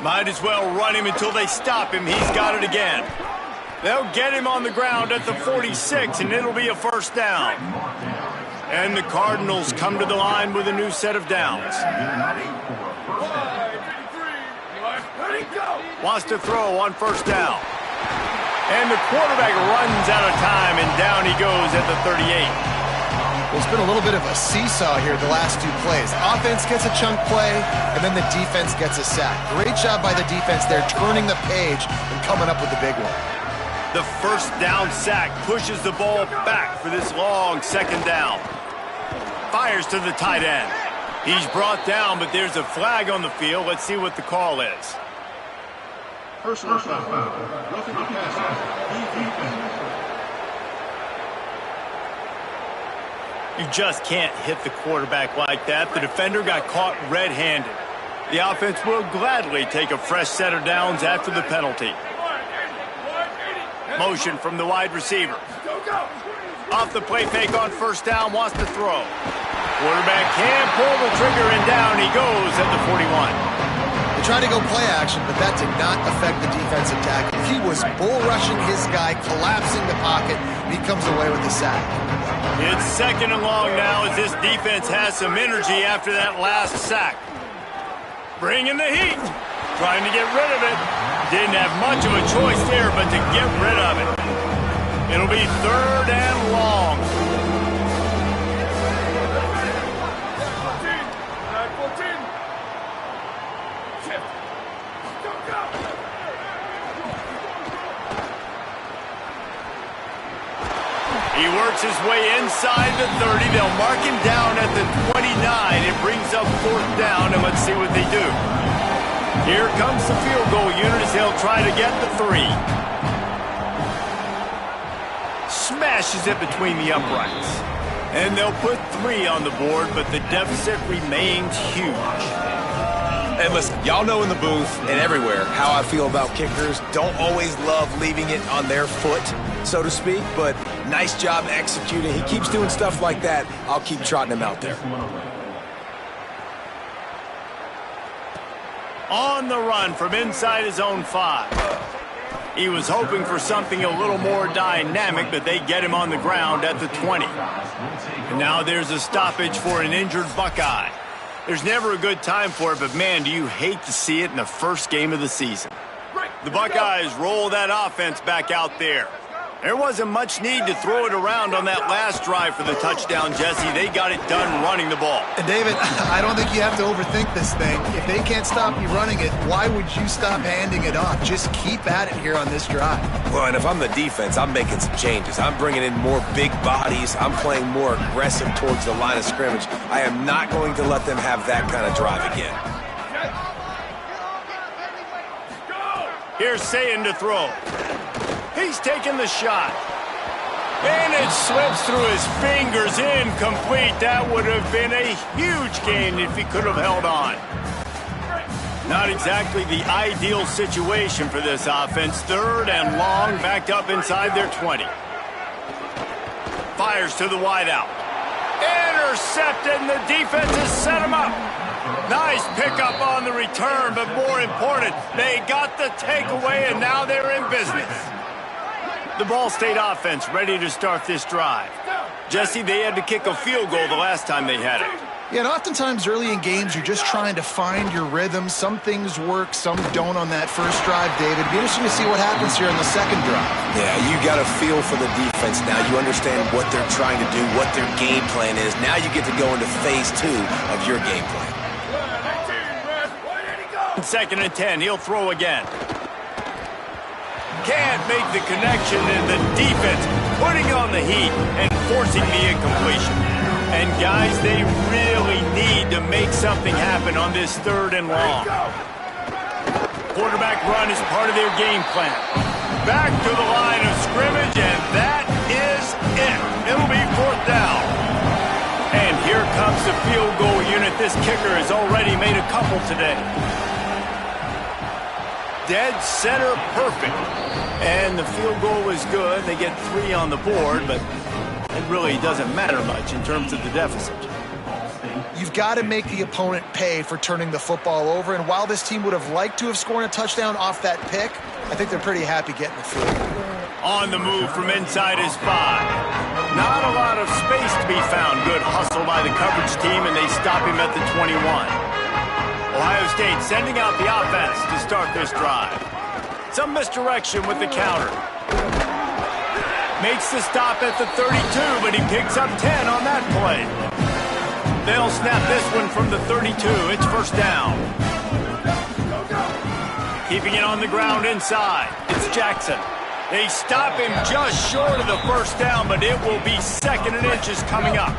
129. Might as well run him until they stop him. He's got it again. They'll get him on the ground at the 46, and it'll be a first down. And the Cardinals come to the line with a new set of downs. Wants to throw on first down. And the quarterback runs out of time, and down he goes at the 38. Well, it's been a little bit of a seesaw here the last 2 plays. Offense gets a chunk play, and then the defense gets a sack. Great job by the defense there, turning the page and coming up with the big one. The first down sack pushes the ball back for this long 2nd down. Fires to the tight end. He's brought down, but there's a flag on the field. Let's see what the call is. Personal foul. Roughing the passer. You just can't hit the quarterback like that. The defender got caught red-handed. The offense will gladly take a fresh set of downs after the penalty. Motion from the wide receiver. Off the play fake on first down, wants to throw. Quarterback can't pull the trigger, and down he goes at the 41. They tried to go play action, but that did not affect the defensive tackle. He was bull rushing his guy, collapsing the pocket, and he comes away with a sack. It's second and long now as this defense has some energy after that last sack. Bringing the heat. Trying to get rid of it. Didn't have much of a choice there but to get rid of it. It'll be third and long. 14. Shift. Go. He works his way inside the 30. They'll mark him down at the 29. It brings up fourth down, and let's see what they do. Here comes the field goal unit as they'll try to get the 3. Smashes it between the uprights. And they'll put 3 on the board, but the deficit remains huge. And listen, y'all know in the booth and everywhere how I feel about kickers. Don't always love leaving it on their foot, so to speak, but nice job executing. He keeps doing stuff like that. I'll keep trotting him out there. On the run from inside his own 5. He was hoping for something a little more dynamic, but they get him on the ground at the 20. And now there's a stoppage for an injured Buckeye. There's never a good time for it, but man, do you hate to see it in the first game of the season. The Buckeyes roll that offense back out there. There wasn't much need to throw it around on that last drive for the touchdown, Jesse. They got it done running the ball. And David, I don't think you have to overthink this thing. If they can't stop you running it, why would you stop handing it off? Just keep at it here on this drive. Well, and if I'm the defense, I'm making some changes. I'm bringing in more big bodies. I'm playing more aggressive towards the line of scrimmage. I am not going to let them have that kind of drive again. Here's Sayin to throw. He's taking the shot. And it slips through his fingers, incomplete. That would have been a huge gain if he could have held on. Not exactly the ideal situation for this offense. Third and long, backed up inside their 20. Fires to the wideout. Intercepted, and the defense has set him up. Nice pickup on the return, but more important, they got the takeaway, and now they're in business. The Ball State offense ready to start this drive. Jesse, they had to kick a field goal the last time they had it. Yeah, and oftentimes early in games, you're just trying to find your rhythm. Some things work, some don't on that first drive, David. It'd be interesting to see what happens here in the second drive. Yeah, you got a feel for the defense now. You understand what they're trying to do, what their game plan is. Now you get to go into phase 2 of your game plan. Second and 10, he'll throw again. Can't make the connection, and the defense putting on the heat and forcing the incompletion. And guys, they really need to make something happen on this third and long. Quarterback run is part of their game plan. Back to the line of scrimmage, and that is it. It'll be fourth down. And here comes the field goal unit. This kicker has already made a couple today. Dead center perfect. And the field goal was good. They get 3 on the board, but it really doesn't matter much in terms of the deficit. You've got to make the opponent pay for turning the football over, and while this team would have liked to have scored a touchdown off that pick, I think they're pretty happy getting the field. On the move from inside his 5. Not a lot of space to be found. Good hustle by the coverage team, and they stop him at the 21. Ohio State sending out the offense to start this drive. Some misdirection with the counter. Makes the stop at the 32, but he picks up 10 on that play. They'll snap this one from the 32. It's first down. Keeping it on the ground inside. It's Jackson. They stop him just short of the first down, but it will be second and inches coming up.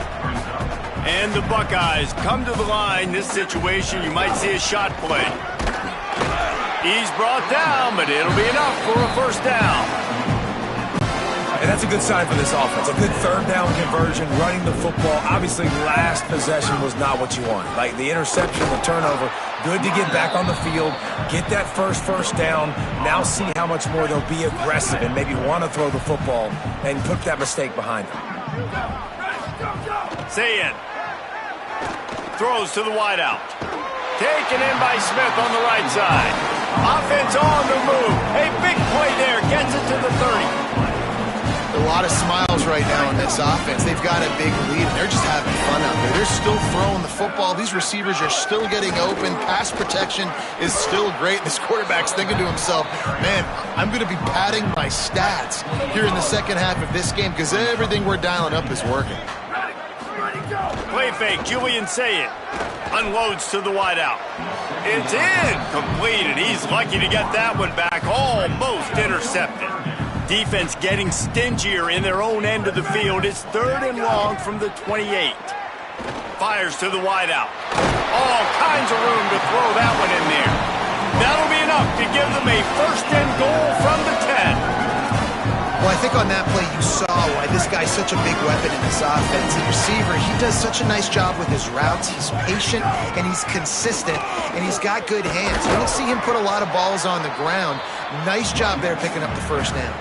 And the Buckeyes come to the line. This situation, you might see a shot play. He's brought down, but it'll be enough for a first down. And that's a good sign for this offense. A good third down conversion, running the football. Obviously, last possession was not what you want. Like the interception, the turnover, good to get back on the field, get that first down. Now see how much more they'll be aggressive and maybe want to throw the football and put that mistake behind them. Say it. Throws to the wideout. Taken in by Smith on the right side. Offense on the move. A big play there. Gets it to the 30. A lot of smiles right now in this offense. They've got a big lead, and they're just having fun out there. They're still throwing the football. These receivers are still getting open. Pass protection is still great. This quarterback's thinking to himself, man, I'm going to be padding my stats here in the second half of this game because everything we're dialing up is working. Play fake. Julian Sayet unloads to the wideout. It's incomplete, and he's lucky to get that one back. Almost intercepted. Defense getting stingier in their own end of the field. It's 3rd and long from the 28. Fires to the wideout. All kinds of room to throw that one in there. That'll be enough to give them a 1st and goal from the 10. Well, I think on that play you saw why this guy's such a big weapon in this offense. The receiver, he does such a nice job with his routes. He's patient, and he's consistent, and he's got good hands. You don't see him put a lot of balls on the ground. Nice job there picking up the 1st down.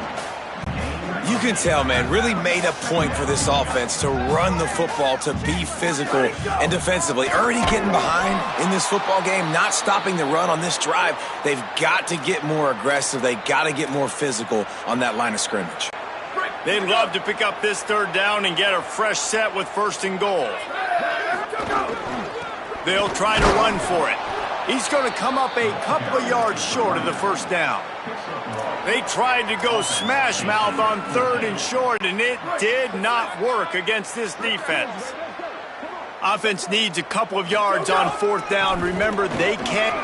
You can tell, man, really made a point for this offense to run the football, to be physical and defensively. Already getting behind in this football game, not stopping the run on this drive. They've got to get more aggressive. They've got to get more physical on that line of scrimmage. They'd love to pick up this 3rd down and get a fresh set with 1st and goal. They'll try to run for it. He's going to come up a couple of yards short of the 1st down. They tried to go smash mouth on 3rd and short, and it did not work against this defense. Offense needs a couple of yards on 4th down. Remember, they can't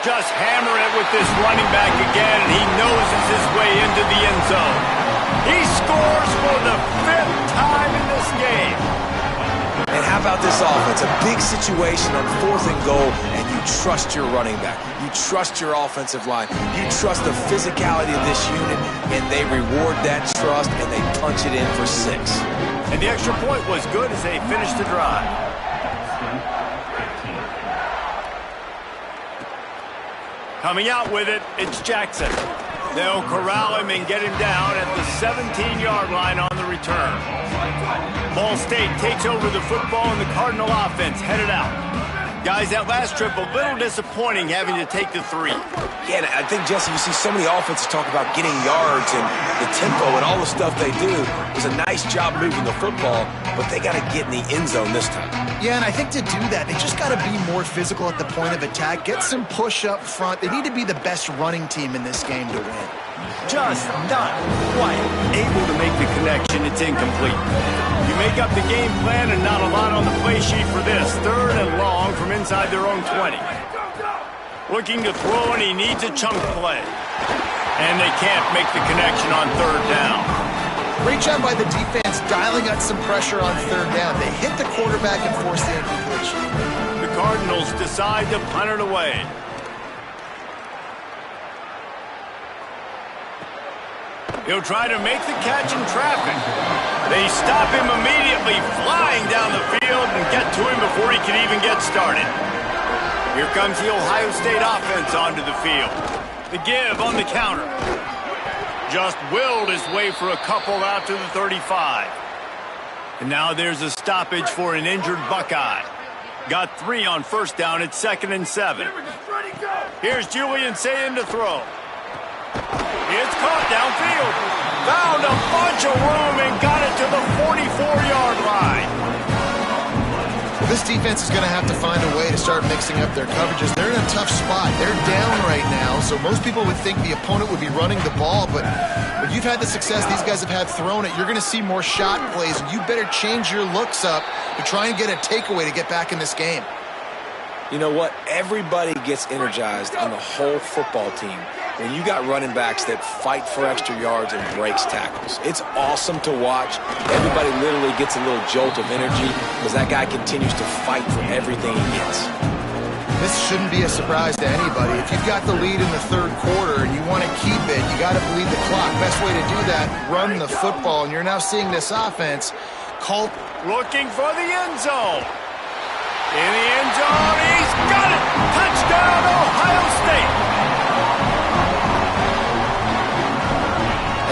just hammer it with this running back again, and he noses his way into the end zone. He scores for the 5th time in this game. And how about this offense? A big situation on 4th and goal, and you trust your running back. You trust your offensive line. You trust the physicality of this unit, and they reward that trust, and they punch it in for 6. And the extra point was good as they finished the drive. Coming out with it, it's Jackson. They'll corral him and get him down at the 17-yard line on the return. Ball State takes over the football, and the Cardinal offense headed out. Guys, that last trip, a little disappointing having to take the 3. Yeah, and I think, Jesse, you see so many offenses talk about getting yards and the tempo and all the stuff they do. It was a nice job moving the football, but they got to get in the end zone this time. Yeah, and I think to do that, they just got to be more physical at the point of attack, get some push up front. They need to be the best running team in this game to win. Just not quite able to make the connection. It's incomplete. You make up the game plan and not a lot on the play sheet for this. 3rd and long from inside their own 20. Looking to throw, and he needs a chunk play. And they can't make the connection on 3rd down. Great job by the defense dialing up some pressure on 3rd down. They hit the quarterback and forced the incompletion. The Cardinals decide to punt it away. He'll try to make the catch in traffic. They stop him immediately, flying down the field and get to him before he can even get started. Here comes the Ohio State offense onto the field. The give on the counter. Just willed his way for a couple out to the 35. And now there's a stoppage for an injured Buckeye. Got 3 on 1st down. It's 2nd and 7. Here's Julian Sayet to throw. It's caught downfield. Found a bunch of room and got it to the 44-yard line. Well, this defense is going to have to find a way to start mixing up their coverages. They're in a tough spot. They're down right now, so most people would think the opponent would be running the ball, but when you've had the success these guys have had throwing it, you're going to see more shot plays, and you better change your looks up to try and get a takeaway to get back in this game. You know what? Everybody gets energized on the whole football team when you got running backs that fight for extra yards and breaks tackles. It's awesome to watch. Everybody literally gets a little jolt of energy because that guy continues to fight for everything he gets. This shouldn't be a surprise to anybody. If you've got the lead in the 3rd quarter and you want to keep it, you got to bleed the clock. Best way to do that, run the football. And you're now seeing this offense call. Looking for the end zone. In the end zone, he's got it! Touchdown, Ohio State!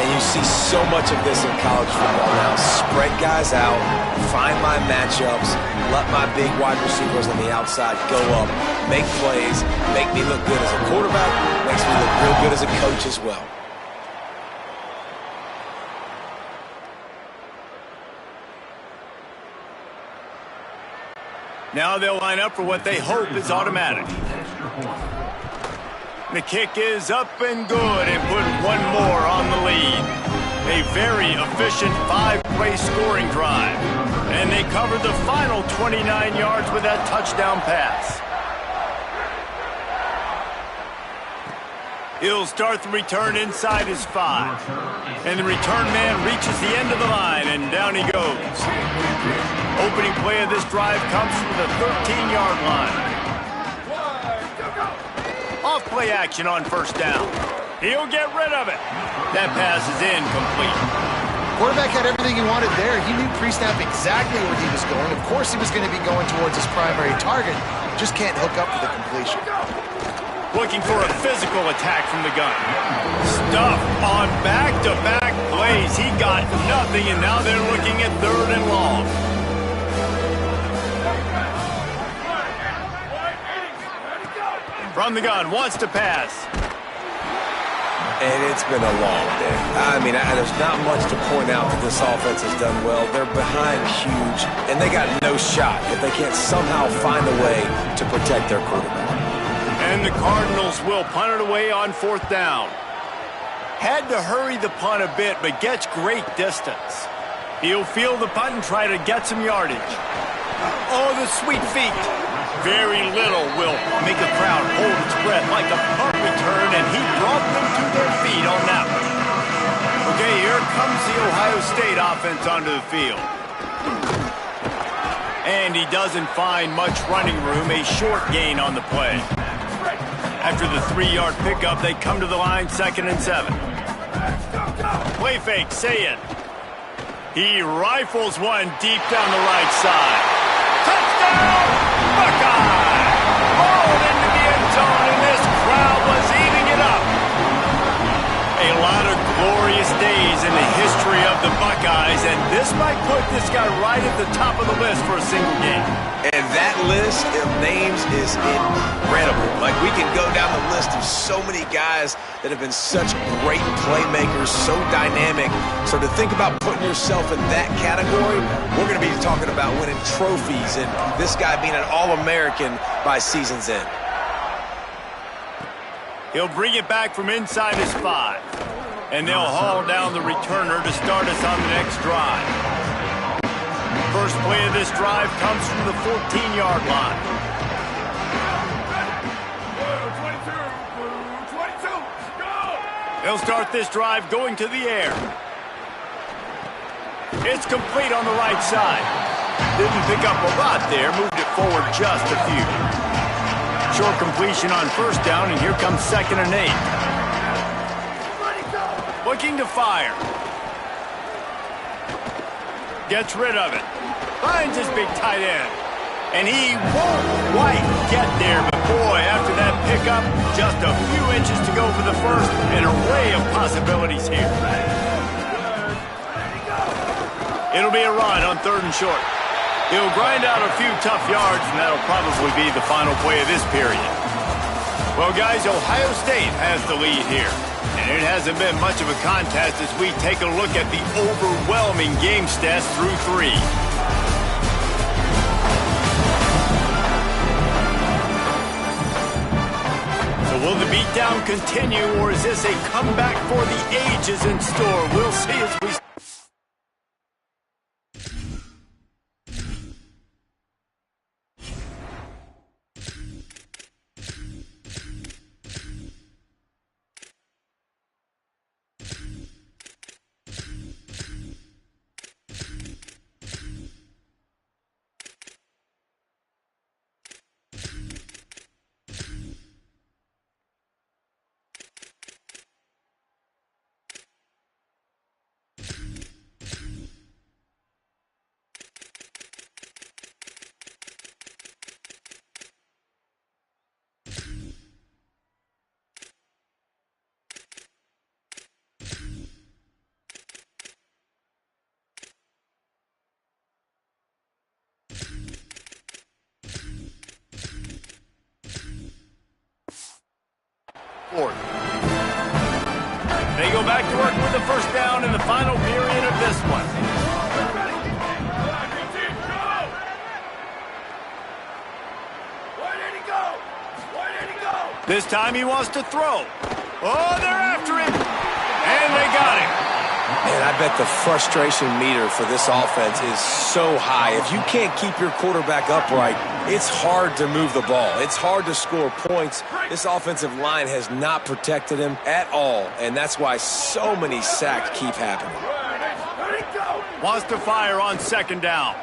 And you see so much of this in college football now. Spread guys out, find my matchups, let my big wide receivers on the outside go up, make plays, make me look good as a quarterback, makes me look real good as a coach as well. Now they'll line up for what they hope is automatic. The kick is up and good and put one more on the lead. A very efficient 5-play scoring drive. And they covered the final 29 yards with that touchdown pass. He'll start the return inside his 5. And the return man reaches the end of the line, and down he goes. Opening play of this drive comes from the 13-yard line. Off play action on first down. He'll get rid of it. That pass is incomplete. Quarterback had everything he wanted there. He knew pre-snap exactly where he was going. Of course he was going to be going towards his primary target. Just can't hook up for the completion. Looking for a physical attack from the gun. Stuff on back-to-back plays. He got nothing, and now they're looking at 3rd and long. From the gun, wants to pass. And it's been a long day. I mean, there's not much to point out that this offense has done well. They're behind huge, and they got no shot if they can't somehow find a way to protect their quarterback. And the Cardinals will punt it away on 4th down. Had to hurry the punt a bit, but gets great distance. He'll field the punt and try to get some yardage. Oh, the sweet feet. Very little will make a crowd hold its breath like a punt return, and he brought them to their feet on that one. Okay, here comes the Ohio State offense onto the field. And he doesn't find much running room, a short gain on the play. After the 3-yard pickup, they come to the line, 2nd and 7. Play fake, say it. He rifles one deep down the right side. Touchdown! Buckeye! Rolled into the end zone, and this crowd was eating it up. A lot of glorious days in the history of the Buckeyes, and this might put this guy right at the top of the list for a single game. And that list of names is incredible. Like, we can go down the list of so many guys that have been such great playmakers, so dynamic. So to think about putting yourself in that category, we're going to be talking about winning trophies and this guy being an All-American by season's end. He'll bring it back from inside his 5. And they'll haul down the returner to start us on the next drive. First play of this drive comes from the 14-yard line. 22, go! They'll start this drive going to the air. It's complete on the right side. Didn't pick up a lot there, moved it forward just a few. Short completion on first down, and here comes 2nd and 8. Looking to fire. Gets rid of it. Finds his big tight end. And he won't quite get there, but boy, after that pickup, just a few inches to go for the first. An array of possibilities here. It'll be a run on 3rd and short. He'll grind out a few tough yards, and that'll probably be the final play of this period. Well, guys, Ohio State has the lead here. And it hasn't been much of a contest as we take a look at the overwhelming game stats through 3. So will the beatdown continue, or is this a comeback for the ages in store? We'll see as we... Fourth. They go back to work with the first down in the final period of this one. This time he wants to throw. Oh, they're after him. And they got him. And I bet the frustration meter for this offense is so high. If you can't keep your quarterback upright, it's hard to move the ball. It's hard to score points. This offensive line has not protected him at all, and that's why so many sacks keep happening. Wants to fire on second down.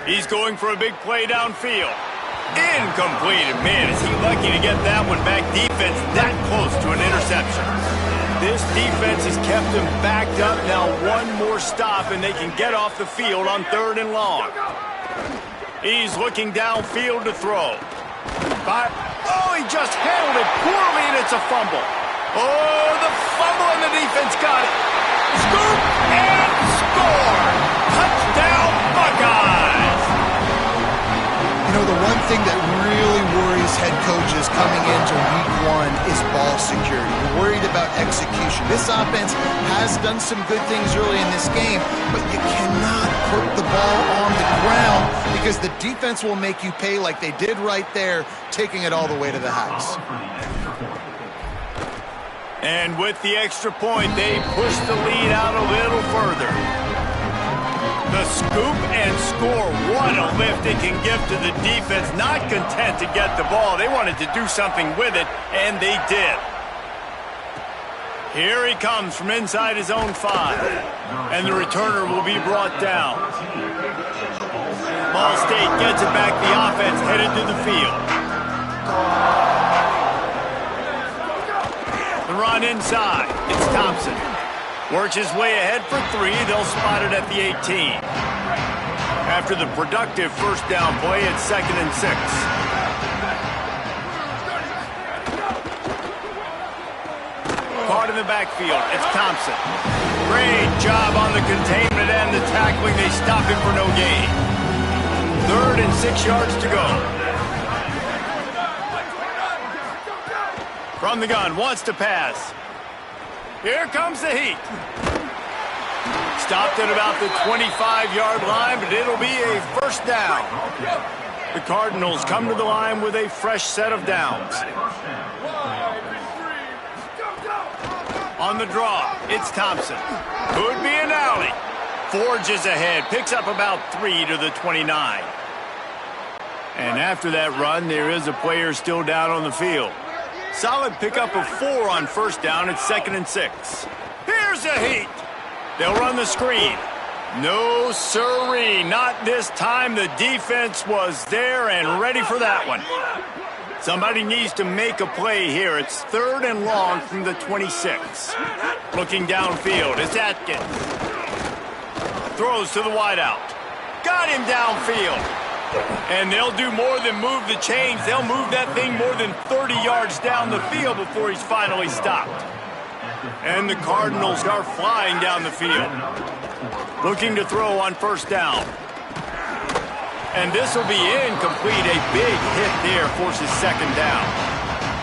He's going for a big play downfield. Incomplete. Man, is he lucky to get that one back. Defense that close to an interception. This defense has kept them backed up. Now one more stop, and they can get off the field on 3rd and long. He's looking downfield to throw. Oh, he just handled it poorly, and it's a fumble. Oh, the fumble, and the defense got it. Scoop and score. Touchdown, Buckeyes. You know, the one thing that really worries head coaches coming into week 1 is ball security. You're worried about execution. This offense has done some good things early in this game, but you cannot put the ball on the ground because the defense will make you pay like they did right there, taking it all the way to the house. And with the extra point, they push the lead out a little further. The scoop and score. What a lift it can give to the defense. Not content to get the ball. They wanted to do something with it, and they did. Here he comes from inside his own 5. And the returner will be brought down. Ball State gets it back. The offense headed to the field. The run inside. It's Thompson. Works his way ahead for 3. They'll spot it at the 18. After the productive first down play, it's 2nd and 6. Caught in the backfield. It's Thompson. Great job on the containment and the tackling. They stop him for no gain. 3rd and 6 yards to go. From the gun, wants to pass. Here comes the heat. Stopped at about the 25-yard line, but it'll be a first down. The Cardinals come to the line with a fresh set of downs. On the draw, it's Thompson. Could be an alley. Forges ahead, picks up about 3 to the 29. And after that run, there is a player still down on the field. Solid pickup of 4 on first down. It's 2nd and 6. Here's the heat. They'll run the screen. No siree, not this time. The defense was there and ready for that one. Somebody needs to make a play here. It's 3rd and long from the 26. Looking downfield, it's Atkins. Throws to the wideout. Got him downfield. And they'll do more than move the chains. They'll move that thing more than 30 yards down the field before he's finally stopped. And the Cardinals are flying down the field. Looking to throw on first down. And this will be incomplete. A big hit there forces 2nd down.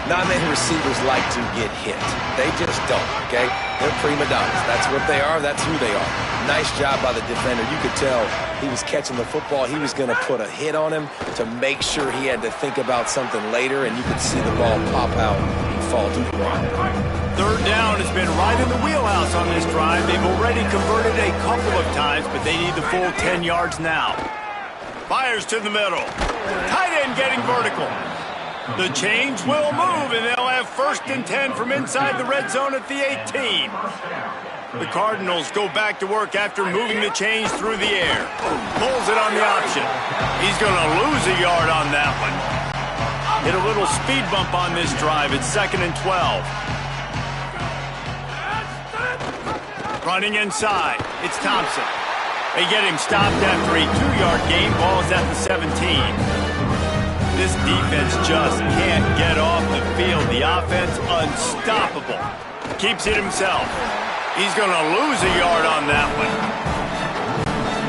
Not many receivers like to get hit. They just don't, okay? They're prima donnas. That's what they are. That's who they are. Nice job by the defender. You could tell he was catching the football. He was going to put a hit on him to make sure he had to think about something later, and you could see the ball pop out and fall to the ground. 3rd down has been right in the wheelhouse on this drive. They've already converted a couple of times, but they need the full 10 yards now. Fires to the middle. Tight end getting vertical. The chains will move, and they'll have 1st and 10 from inside the red zone at the 18. The Cardinals go back to work after moving the chains through the air. Pulls it on the option. He's going to lose a yard on that one. Hit a little speed bump on this drive. It's 2nd and 12. Running inside. It's Thompson. They get him stopped after a 2-yard gain. Ball's at the 17. This defense just can't get off the field. The offense unstoppable. Keeps it himself. He's going to lose a yard on that one.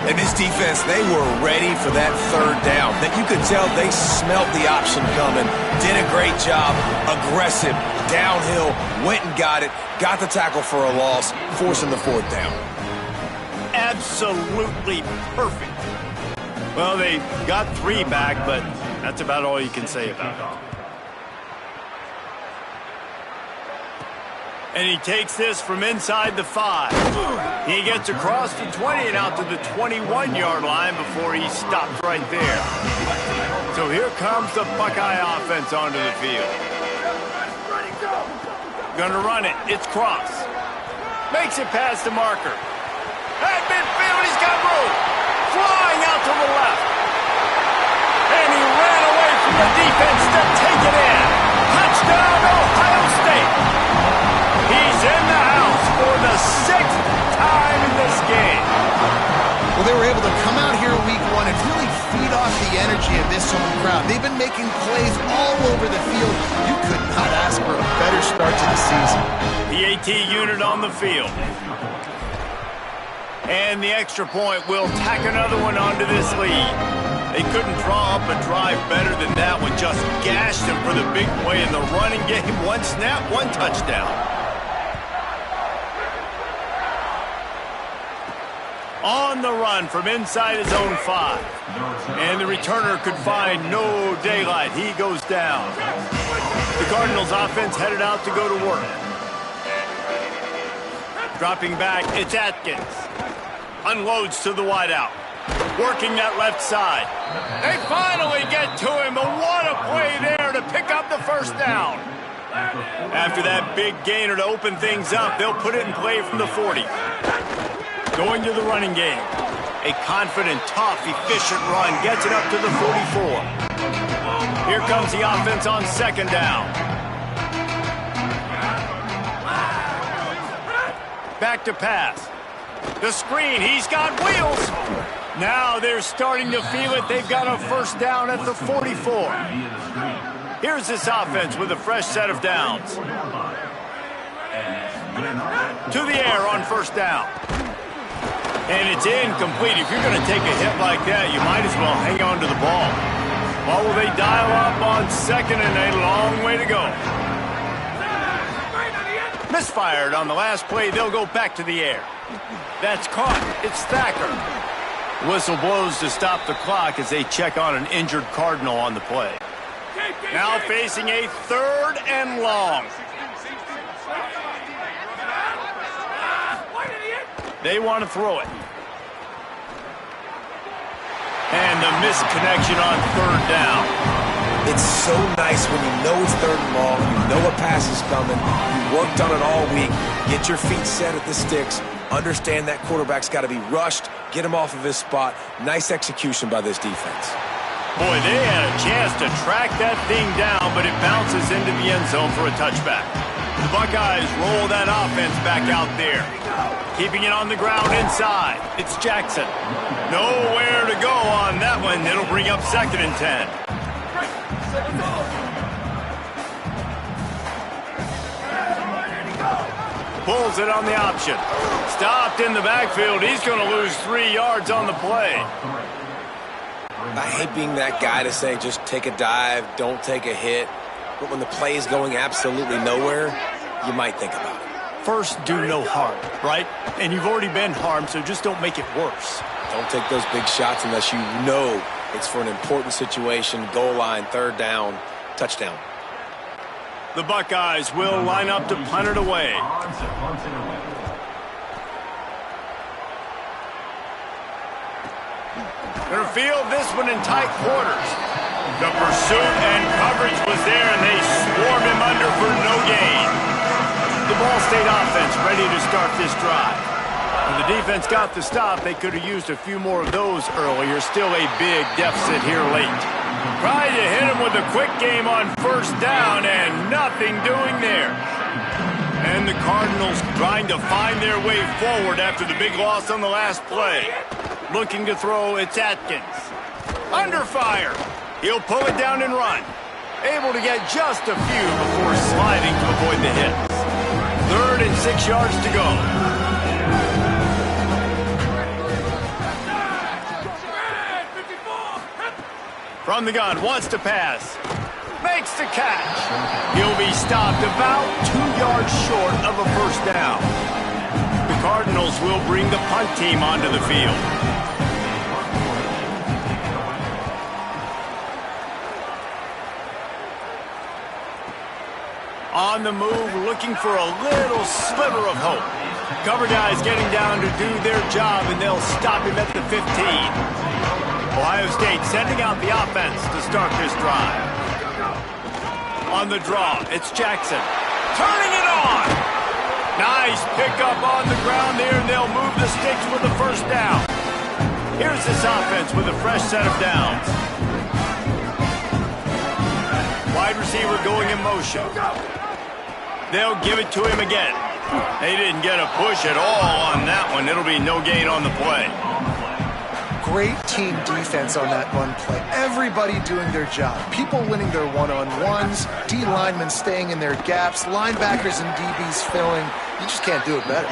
And this defense, they were ready for that third down. That you could tell they smelt the option coming, did a great job, aggressive, downhill, went and got it, got the tackle for a loss, forcing the fourth down. Absolutely perfect. Well, they got 3 back, but that's about all you can say about it. And he takes this from inside the 5. He gets across the 20 and out to the 21-yard line before he stopped right there. So here comes the Buckeye offense onto the field. Gonna run it. It's Cross. Makes it past the marker. At midfield, he's got room. Flying out to the left. And he ran away from the defense to take it in. Touchdown, Ohio State. He's in the house for the 6th time in this game. Well, they were able to come out here week 1 and really feed off the energy of this home crowd. They've been making plays all over the field. You could not ask for a better start to the season. The AT unit on the field. And the extra point will tack another one onto this lead. They couldn't draw up a drive better than that one. Just gashed him for the big play in the running game. 1 snap, 1 touchdown. On the run from inside his own 5. And the returner could find no daylight. He goes down. The Cardinals offense headed out to go to work. Dropping back, it's Atkins. Unloads to the wideout. Working that left side. They finally get to him, but what a play there to pick up the first down. After that big gainer to open things up, they'll put it in play from the 40. Going to the running game. A confident, tough, efficient run. Gets it up to the 44. Here comes the offense on 2nd down. Back to pass. The screen. He's got wheels. Now they're starting to feel it. They've got a first down at the 44. Here's this offense with a fresh set of downs. To the air on first down. And it's incomplete. If you're going to take a hit like that, you might as well hang on to the ball. Well, will they dial up on 2nd and a long way to go? Misfired on the last play. They'll go back to the air. That's caught. It's Thacker. Whistle blows to stop the clock as they check on an injured Cardinal on the play. Now facing a 3rd and long. They want to throw it. And the misconnection on 3rd down. It's so nice when you know it's 3rd and long, you know a pass is coming, you worked on it all week, get your feet set at the sticks, understand that quarterback's got to be rushed, get him off of his spot. Nice execution by this defense. Boy, they had a chance to track that thing down, but it bounces into the end zone for a touchback. The Buckeyes roll that offense back out there. Keeping it on the ground inside. It's Jackson. Nowhere to go on that one. It'll bring up 2nd and 10. Pulls it on the option. Stopped in the backfield. He's going to lose 3 yards on the play. I hate being that guy to say just take a dive, don't take a hit. But when the play is going absolutely nowhere, you might think about it. First, do no harm, right? And you've already been harmed, so just don't make it worse. Don't take those big shots unless you know it's for an important situation, goal line, 3rd down, touchdown. The Buckeyes will line up to punt it away. Gonna field this one in tight quarters. The pursuit and coverage was there, and they swarmed him under for no gain. The Ball State offense ready to start this drive. When the defense got the stop, they could have used a few more of those earlier. Still a big deficit here late. Tried to hit him with a quick game on 1st down, and nothing doing there. And the Cardinals trying to find their way forward after the big loss on the last play. Looking to throw, it's Atkins. Under fire. He'll pull it down and run. Able to get just a few before sliding to avoid the hits. 3rd and 6 yards to go. From the gun, wants to pass. Makes the catch. He'll be stopped about 2 yards short of a first down. The Cardinals will bring the punt team onto the field. On the move, looking for a little sliver of hope. Cover guys getting down to do their job, and they'll stop him at the 15. Ohio State sending out the offense to start this drive. On the draw, it's Jackson. Turning it on! Nice pickup on the ground there, and they'll move the sticks with the first down. Here's this offense with a fresh set of downs. Wide receiver going in motion. They'll give it to him again. They didn't get a push at all on that one. It'll be no gain on the play. Great team defense on that run play. Everybody doing their job. People winning their one-on-ones, D linemen staying in their gaps, linebackers and DBs filling. You just can't do it better.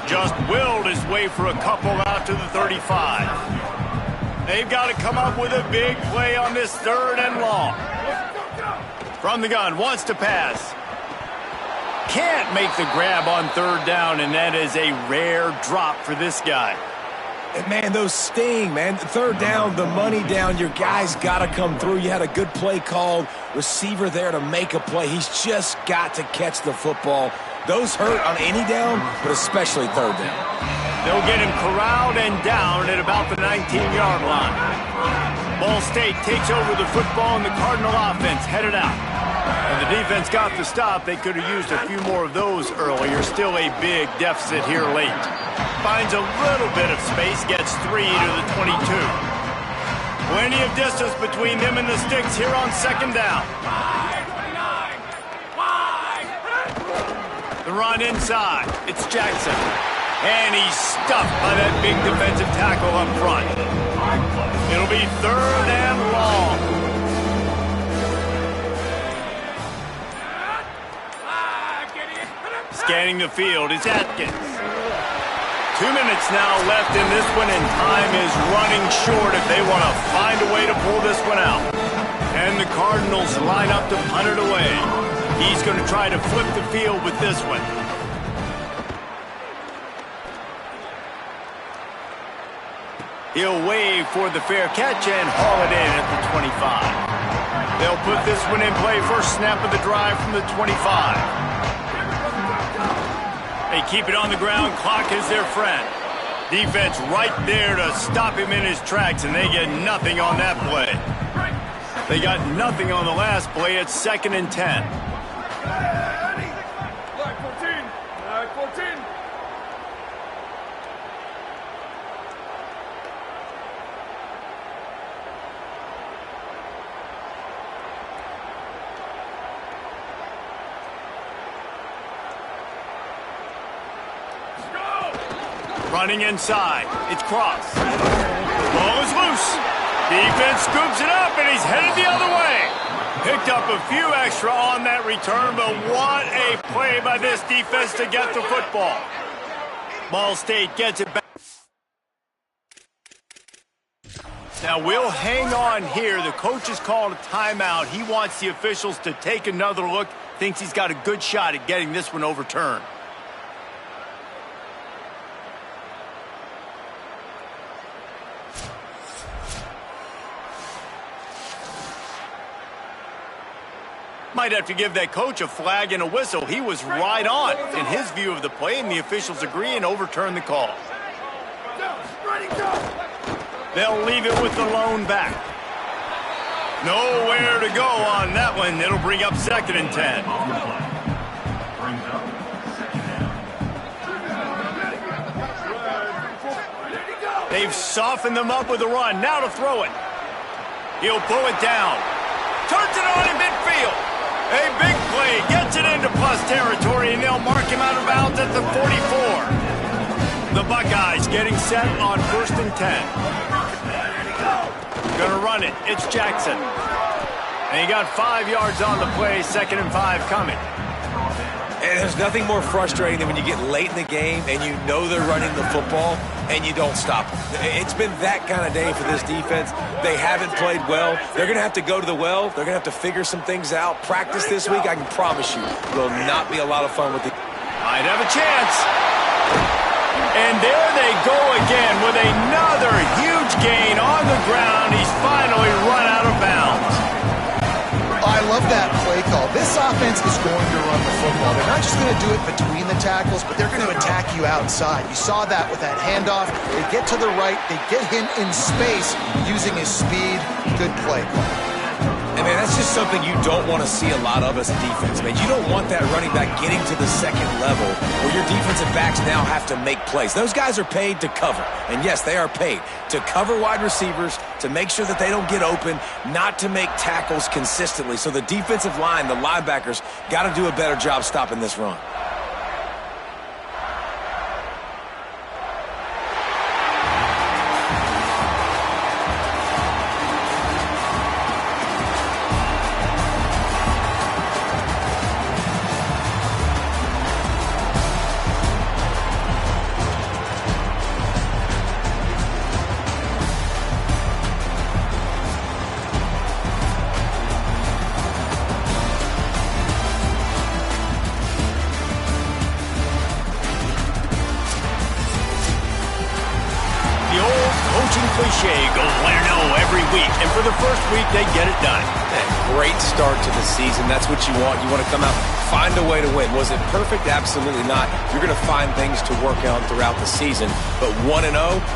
Just willed his way for a couple out to the 35. They've got to come up with a big play on this 3rd and long. From the gun, wants to pass. Can't make the grab on 3rd down, and that is a rare drop for this guy. And man, those sting, man. 3rd down, the money down. Your guy's got to come through. You had a good play called. Receiver there to make a play. He's just got to catch the football. Those hurt on any down, but especially 3rd down. They'll get him corralled and down at about the 19-yard line. Ball State takes over the football, and the Cardinal offense headed out. And the defense got the stop. They could have used a few more of those earlier. Still a big deficit here late. Finds a little bit of space, gets 3 to the 22. Plenty of distance between them and the sticks here on 2nd down. The run inside. It's Jackson. And he's stuffed by that big defensive tackle up front. It'll be 3rd and long. Scanning the field is Atkins. 2 minutes now left in this one, and time is running short if they want to find a way to pull this one out. And the Cardinals line up to punt it away. He's going to try to flip the field with this one. He'll wave for the fair catch and haul it in at the 25. They'll put this one in play. First snap of the drive from the 25. They keep it on the ground. Clock is their friend. Defense right there to stop him in his tracks, and they get nothing on that play. They got nothing on the last play. It's 2nd and 10. Line 14. Line 14. Running inside. It's Cross. Ball is loose. Defense scoops it up, and he's headed the other way. Picked up a few extra on that return, but what a play by this defense to get the football. Ball State gets it back. Now we'll hang on here. The coach has called a timeout. He wants the officials to take another look. Thinks he's got a good shot at getting this one overturned. Might have to give that coach a flag and a whistle. He was right on in his view of the play, and the officials agree and overturn the call. They'll leave it with the lone back. Nowhere to go on that one. It'll bring up 2nd and 10. They've softened them up with a run. Now to throw it. He'll pull it down. Turns it on in midfield. A big play, gets it into plus territory, and they'll mark him out of bounds at the 44. The Buckeyes getting set on 1st and 10. Gonna run it. It's Jackson. And he got 5 yards on the play, 2nd and 5 coming. And there's nothing more frustrating than when you get late in the game and you know they're running the football and you don't stop them. It's been that kind of day for this defense. They haven't played well. They're going to have to go to the well. They're going to have to figure some things out. Practice this week, I can promise you, will not be a lot of fun with the... Might have a chance. And there they go again with another huge gain on the ground. He's finally run out of bounds. I love that play call. This offense is going to run the football. They're not just going to do it between the tackles, but they're going to attack you outside. You saw that with that handoff. They get to the right. They get him in space using his speed. Good play call. And, man, that's just something you don't want to see a lot of as a defense, man. You don't want that running back getting to the second level where your defensive backs now have to make plays. Those guys are paid to cover. And, yes, they are paid to cover wide receivers, to make sure that they don't get open, not to make tackles consistently. So the defensive line, the linebackers, got to do a better job stopping this run. Cliche, go 1-0 every week, and for the first week, they get it done. Great start to the season. That's what you want. You want to come out, find a way to win. Was it perfect? Absolutely not. You're going to find things to work on throughout the season, but 1-0,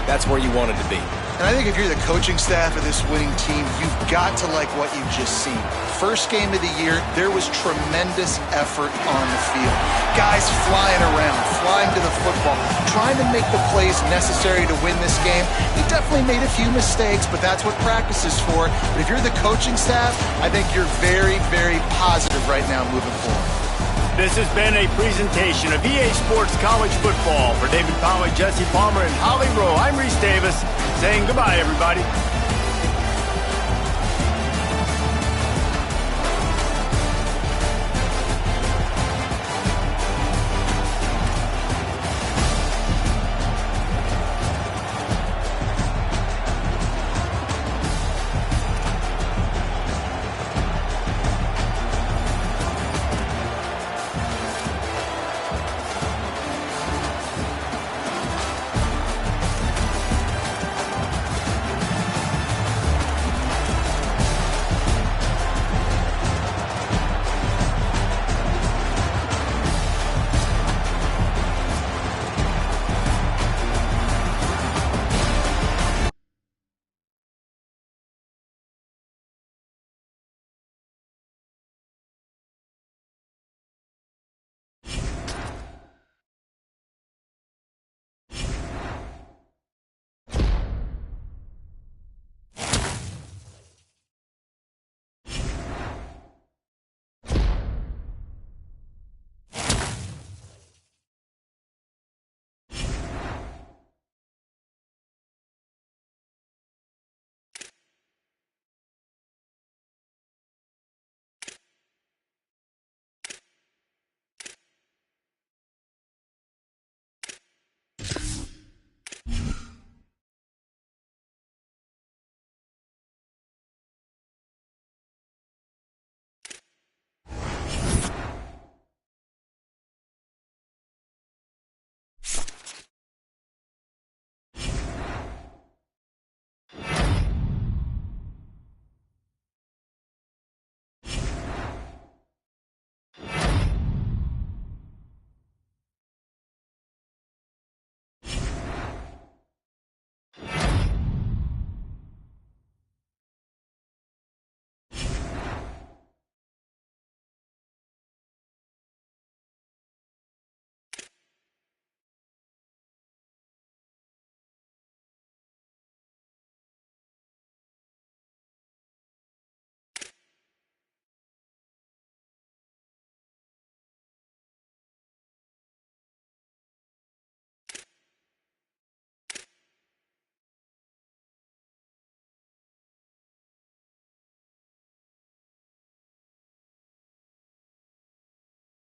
that's where you want it to be. And I think if you're the coaching staff of this winning team, you've got to like what you've just seen. First game of the year, there was tremendous effort on the field. Guys flying around, flying to the football, trying to make the plays necessary to win this game. They definitely made a few mistakes, but that's what practice is for. But if you're the coaching staff, I think you're very, very positive right now moving forward. This has been a presentation of EA Sports College Football. For David Pollack, Jesse Palmer, and Holly Rowe, I'm Reese Davis saying goodbye, everybody.